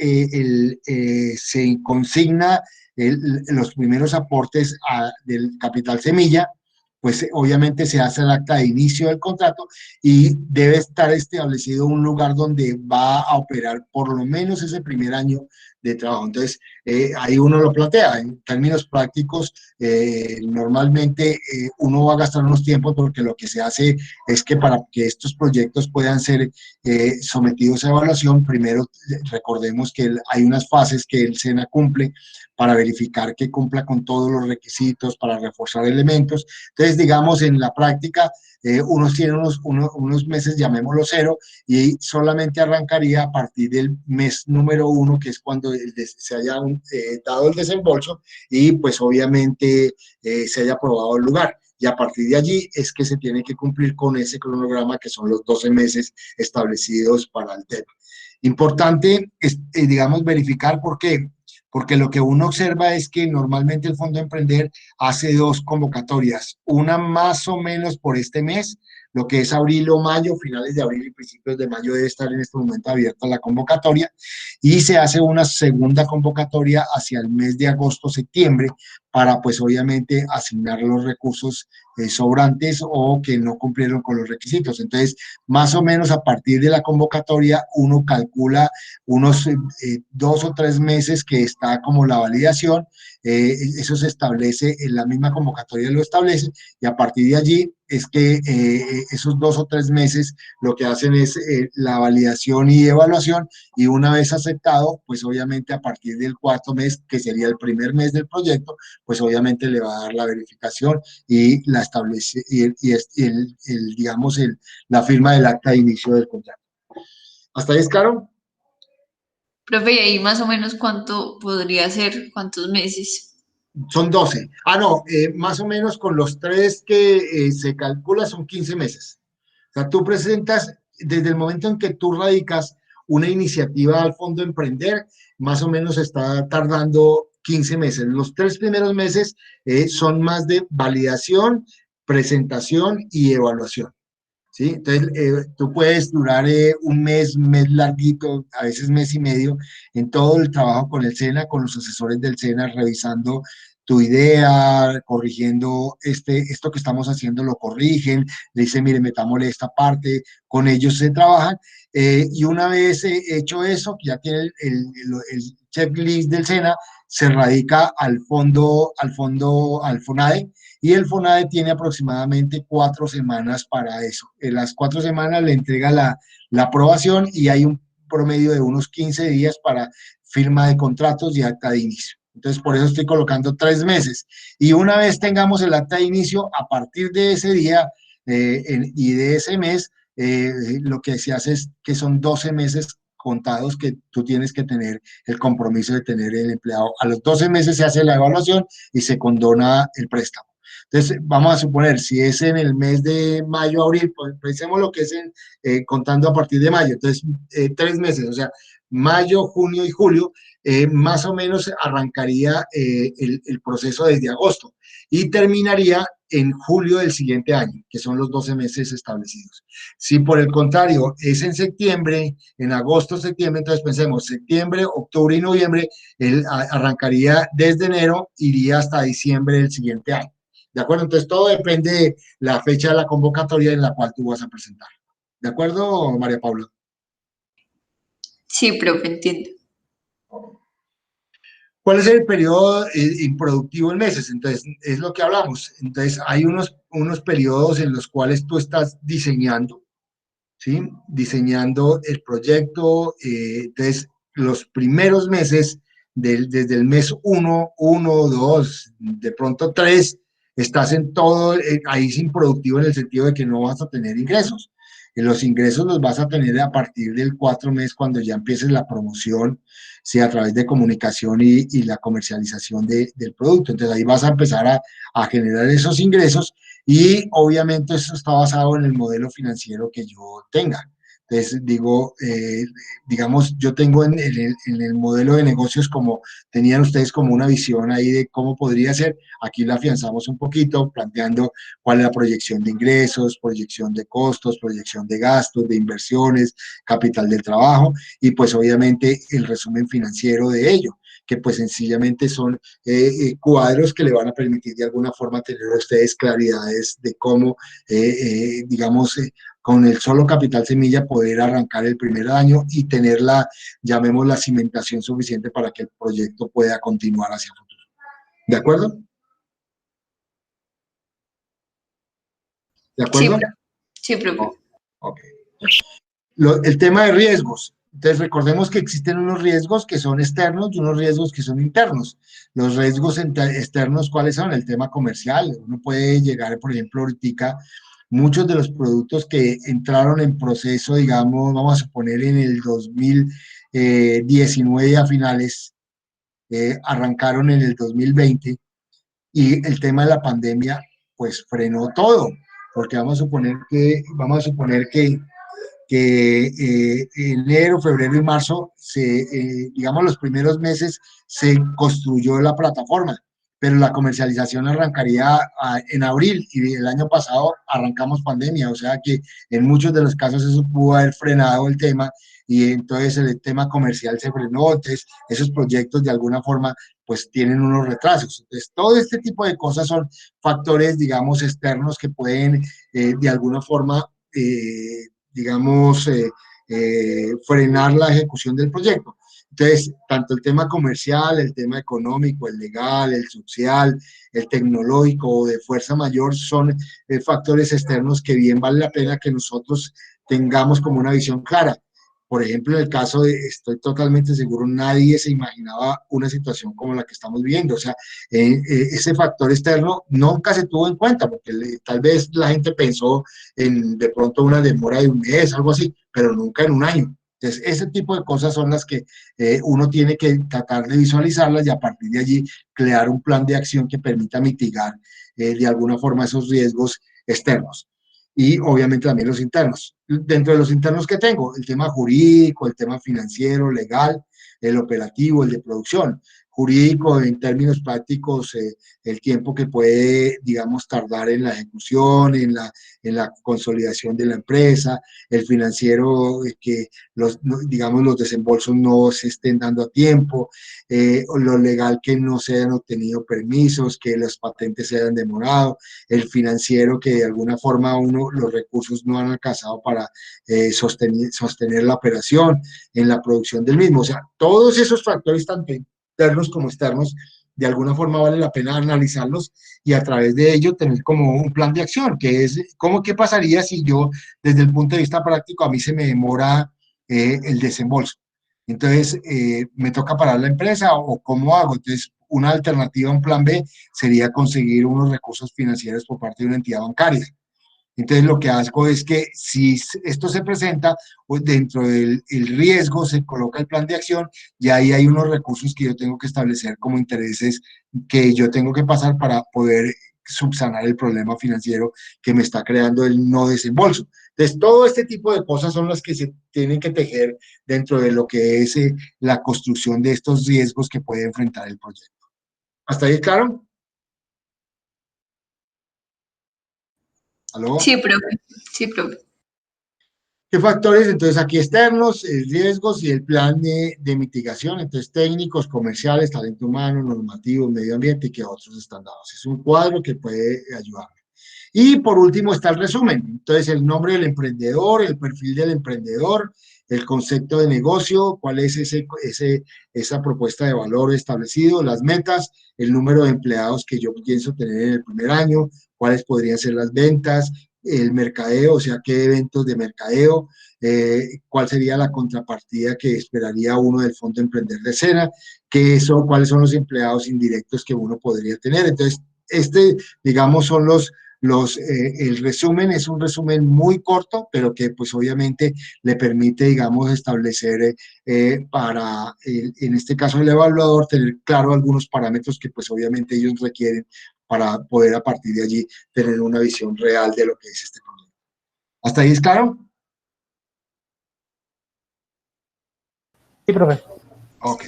se consigna los primeros aportes del capital semilla, pues obviamente se hace el acta de inicio del contrato y debe estar establecido un lugar donde va a operar por lo menos ese primer año de trabajo. Entonces, ahí uno lo plantea. En términos prácticos, normalmente uno va a gastar unos tiempos porque lo que se hace es que para que estos proyectos puedan ser sometidos a evaluación, primero recordemos que hay unas fases que el SENA cumple para verificar que cumpla con todos los requisitos, para reforzar elementos. Entonces, digamos, en la práctica, unos tienen unos meses, llamémoslo cero, y solamente arrancaría a partir del mes número 1, que es cuando se haya dado el desembolso y pues obviamente se haya aprobado el lugar. y a partir de allí es que se tiene que cumplir con ese cronograma que son los 12 meses establecidos para el tema. Importante, digamos, verificar por qué. Porque lo que uno observa es que normalmente el Fondo Emprender hace dos convocatorias, una más o menos por este mes, lo que es abril o mayo, finales de abril y principios de mayo debe estar en este momento abierta la convocatoria, y se hace una segunda convocatoria hacia el mes de agosto-septiembre para pues obviamente asignar los recursos sobrantes o que no cumplieron con los requisitos. Entonces, más o menos a partir de la convocatoria uno calcula unos 2 o 3 meses que está como la validación, eso se establece, en la misma convocatoria lo establece, y a partir de allí es que esos 2 o 3 meses lo que hacen es la validación y evaluación, y una vez aceptado, pues obviamente a partir del 4º mes, que sería el primer mes del proyecto, pues obviamente le va a dar la verificación y la establece, digamos, la firma del acta de inicio del contrato. ¿Hasta ahí es claro? Profe, ¿y ahí más o menos cuánto podría ser? ¿Cuántos meses? Son 12. Ah, no, más o menos con los 3 que se calcula son 15 meses. O sea, tú presentas, desde el momento en que tú radicas una iniciativa al Fondo Emprender, más o menos está tardando 15 meses. Los 3 primeros meses son más de validación, presentación y evaluación. ¿Sí? Entonces, tú puedes durar un mes larguito, a veces mes y medio, en todo el trabajo con el SENA, con los asesores del SENA, revisando tu idea, corrigiendo esto que estamos haciendo, lo corrigen, le dicen, mire, metámosle esta parte, con ellos se trabajan, y una vez hecho eso, que ya tiene el checklist del SENA, se radica al FONADE, y el FONADE tiene aproximadamente 4 semanas para eso. En las 4 semanas le entrega la aprobación y hay un promedio de unos 15 días para firma de contratos y acta de inicio. Entonces, por eso estoy colocando 3 meses. Y una vez tengamos el acta de inicio, a partir de ese día y de ese mes, lo que se hace es que son 12 meses contados que tú tienes que tener el compromiso de tener el empleado. A los 12 meses se hace la evaluación y se condona el préstamo. Entonces, vamos a suponer, si es en el mes de mayo, abril, pues pensemos lo que es contando a partir de mayo. Entonces, 3 meses, o sea, mayo, junio y julio, más o menos arrancaría el proceso desde agosto y terminaría en julio del siguiente año, que son los 12 meses establecidos. Si por el contrario es en septiembre, en agosto, septiembre, entonces pensemos septiembre, octubre y noviembre, él arrancaría desde enero, iría hasta diciembre del siguiente año. ¿De acuerdo? Entonces todo depende de la fecha de la convocatoria en la cual tú vas a presentar. ¿De acuerdo, María Paula? Sí, profe, entiendo. ¿Cuál es el periodo improductivo en meses? Entonces, es lo que hablamos. Entonces, hay unos periodos en los cuales tú estás diseñando, ¿sí? Diseñando el proyecto. Entonces, los primeros meses, desde el mes 1, 2, de pronto 3, estás en todo, ahí es improductivo en el sentido de que no vas a tener ingresos. Los ingresos los vas a tener a partir del 4 mes cuando ya empieces la promoción, sí, a través de comunicación y la comercialización del producto. Entonces ahí vas a empezar a generar esos ingresos y obviamente eso está basado en el modelo financiero que yo tenga. Entonces, digamos, yo tengo en el modelo de negocios como tenían ustedes como una visión ahí de cómo podría ser. Aquí la afianzamos un poquito, planteando cuál es la proyección de ingresos, proyección de costos, proyección de gastos, de inversiones, capital del trabajo y pues obviamente el resumen financiero de ello, que pues sencillamente son cuadros que le van a permitir de alguna forma tener a ustedes claridades de cómo, digamos, con el solo capital semilla poder arrancar el primer año y tener llamemos la cimentación suficiente para que el proyecto pueda continuar hacia el futuro. ¿De acuerdo? ¿De acuerdo? Sí, profe. Ok. El tema de riesgos. Entonces, recordemos que existen unos riesgos que son externos y unos riesgos que son internos. Los riesgos externos, ¿cuáles son? El tema comercial. Uno puede llegar, por ejemplo, ahorita, muchos de los productos que entraron en proceso, digamos, vamos a suponer en el 2019 a finales, arrancaron en el 2020 y el tema de la pandemia pues frenó todo, porque vamos a suponer que enero, febrero y marzo, digamos los primeros meses se construyó la plataforma, pero la comercialización arrancaría en abril y el año pasado arrancamos pandemia, o sea que en muchos de los casos eso pudo haber frenado el tema y entonces el tema comercial se frenó, entonces esos proyectos de alguna forma pues tienen unos retrasos. Entonces todo este tipo de cosas son factores, digamos, externos que pueden de alguna forma digamos, frenar la ejecución del proyecto. Entonces, tanto el tema comercial, el tema económico, el legal, el social, el tecnológico o de fuerza mayor son factores externos que bien vale la pena que nosotros tengamos como una visión clara. Por ejemplo, en el caso de, estoy totalmente seguro, nadie se imaginaba una situación como la que estamos viviendo. O sea, ese factor externo nunca se tuvo en cuenta, porque tal vez la gente pensó en de pronto una demora de un mes, algo así, pero nunca en un año. Entonces, ese tipo de cosas son las que uno tiene que tratar de visualizarlas y a partir de allí crear un plan de acción que permita mitigar de alguna forma esos riesgos externos y obviamente también los internos. Dentro de los internos que tengo, el tema jurídico, el tema financiero, legal, el operativo, el de producción. Jurídico, en términos prácticos, el tiempo que puede, digamos, tardar en la ejecución, en la consolidación de la empresa, el financiero, que digamos, los desembolsos no se estén dando a tiempo, lo legal que no se hayan obtenido permisos, que las patentes se hayan demorado, el financiero que de alguna forma los recursos no han alcanzado para sostener la operación en la producción del mismo. O sea, todos esos factores, tanto internos como externos, de alguna forma vale la pena analizarlos y a través de ello tener como un plan de acción, que es, ¿qué pasaría si yo, desde el punto de vista práctico, a mí se me demora el desembolso? Entonces, ¿me toca parar la empresa o cómo hago? Entonces, una alternativa, un plan B, sería conseguir unos recursos financieros por parte de una entidad bancaria. Entonces, lo que hago es que si esto se presenta, pues dentro del el riesgo se coloca el plan de acción y ahí hay unos recursos que yo tengo que establecer como intereses que yo tengo que pasar para poder subsanar el problema financiero que me está creando el no desembolso. Entonces, todo este tipo de cosas son las que se tienen que tejer dentro de lo que es la construcción de estos riesgos que puede enfrentar el proyecto. ¿Hasta ahí, claro? ¿Aló? Sí, profe. Sí, profe. ¿Qué factores? Entonces, aquí externos, riesgos y el plan de mitigación, entonces técnicos, comerciales, talento humano, normativo, medio ambiente y que otros están dados. Es un cuadro que puede ayudar. Y por último está el resumen. Entonces, el nombre del emprendedor, el perfil del emprendedor, el concepto de negocio, cuál es esa propuesta de valor establecido, las metas, el número de empleados que yo pienso tener en el primer año, cuáles podrían ser las ventas, el mercadeo, o sea, qué eventos de mercadeo, cuál sería la contrapartida que esperaría uno del Fondo Emprender de Sena, cuáles son los empleados indirectos que uno podría tener. Entonces, digamos, son el resumen es un resumen muy corto, pero que pues obviamente le permite, digamos, establecer en este caso el evaluador, tener claro algunos parámetros que pues obviamente ellos requieren para poder a partir de allí tener una visión real de lo que es este proyecto. ¿Hasta ahí es claro? Sí, profe. Ok.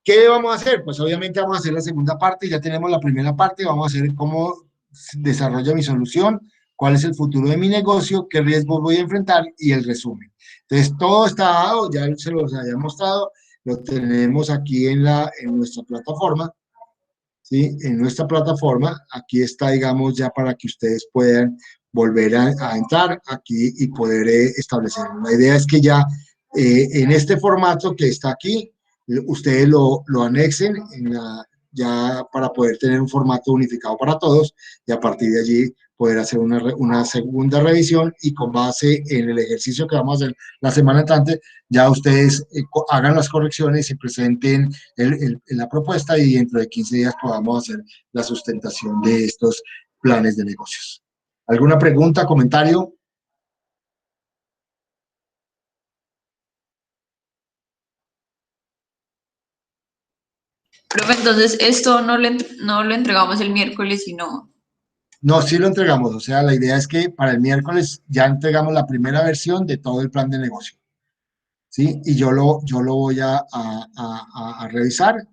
¿Qué vamos a hacer? Pues obviamente vamos a hacer la segunda parte, ya tenemos la primera parte, vamos a hacer cómo desarrollo mi solución, cuál es el futuro de mi negocio, qué riesgos voy a enfrentar y el resumen. Entonces, todo está dado, ya se los había mostrado, lo tenemos aquí en nuestra plataforma, ¿sí? En nuestra plataforma, aquí está, digamos, ya para que ustedes puedan volver a entrar aquí y poder establecer. La idea es que ya en este formato que está aquí, ustedes lo anexen ya para poder tener un formato unificado para todos y a partir de allí poder hacer una segunda revisión y con base en el ejercicio que vamos a hacer la semana entrante, ya ustedes hagan las correcciones y presenten la propuesta y dentro de 15 días podamos hacer la sustentación de estos planes de negocios. ¿Alguna pregunta, comentario? Profe, entonces esto no lo entregamos el miércoles, sino... No, sí lo entregamos, o sea, la idea es que para el miércoles ya entregamos la primera versión de todo el plan de negocio, ¿sí? Y yo lo voy a revisar,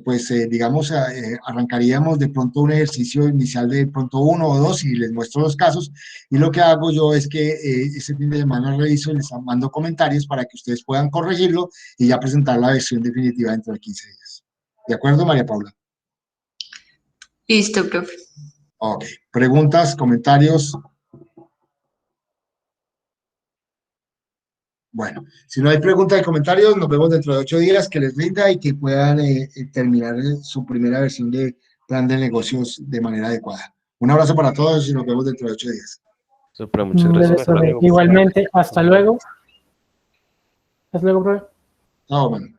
pues digamos, arrancaríamos de pronto un ejercicio inicial de pronto 1 o 2 y les muestro los casos, y lo que hago yo es que ese fin de semana reviso y les mando comentarios para que ustedes puedan corregirlo y ya presentar la versión definitiva dentro de 15 días. ¿De acuerdo, María Paula? Listo, profe. Ok, preguntas, comentarios. Bueno, si no hay preguntas y comentarios, nos vemos dentro de 8 días, que les rinda y que puedan terminar su primera versión de plan de negocios de manera adecuada. Un abrazo para todos y nos vemos dentro de 8 días. Súper, muchas gracias. Igualmente, hasta luego. Hasta luego, profe. Bueno.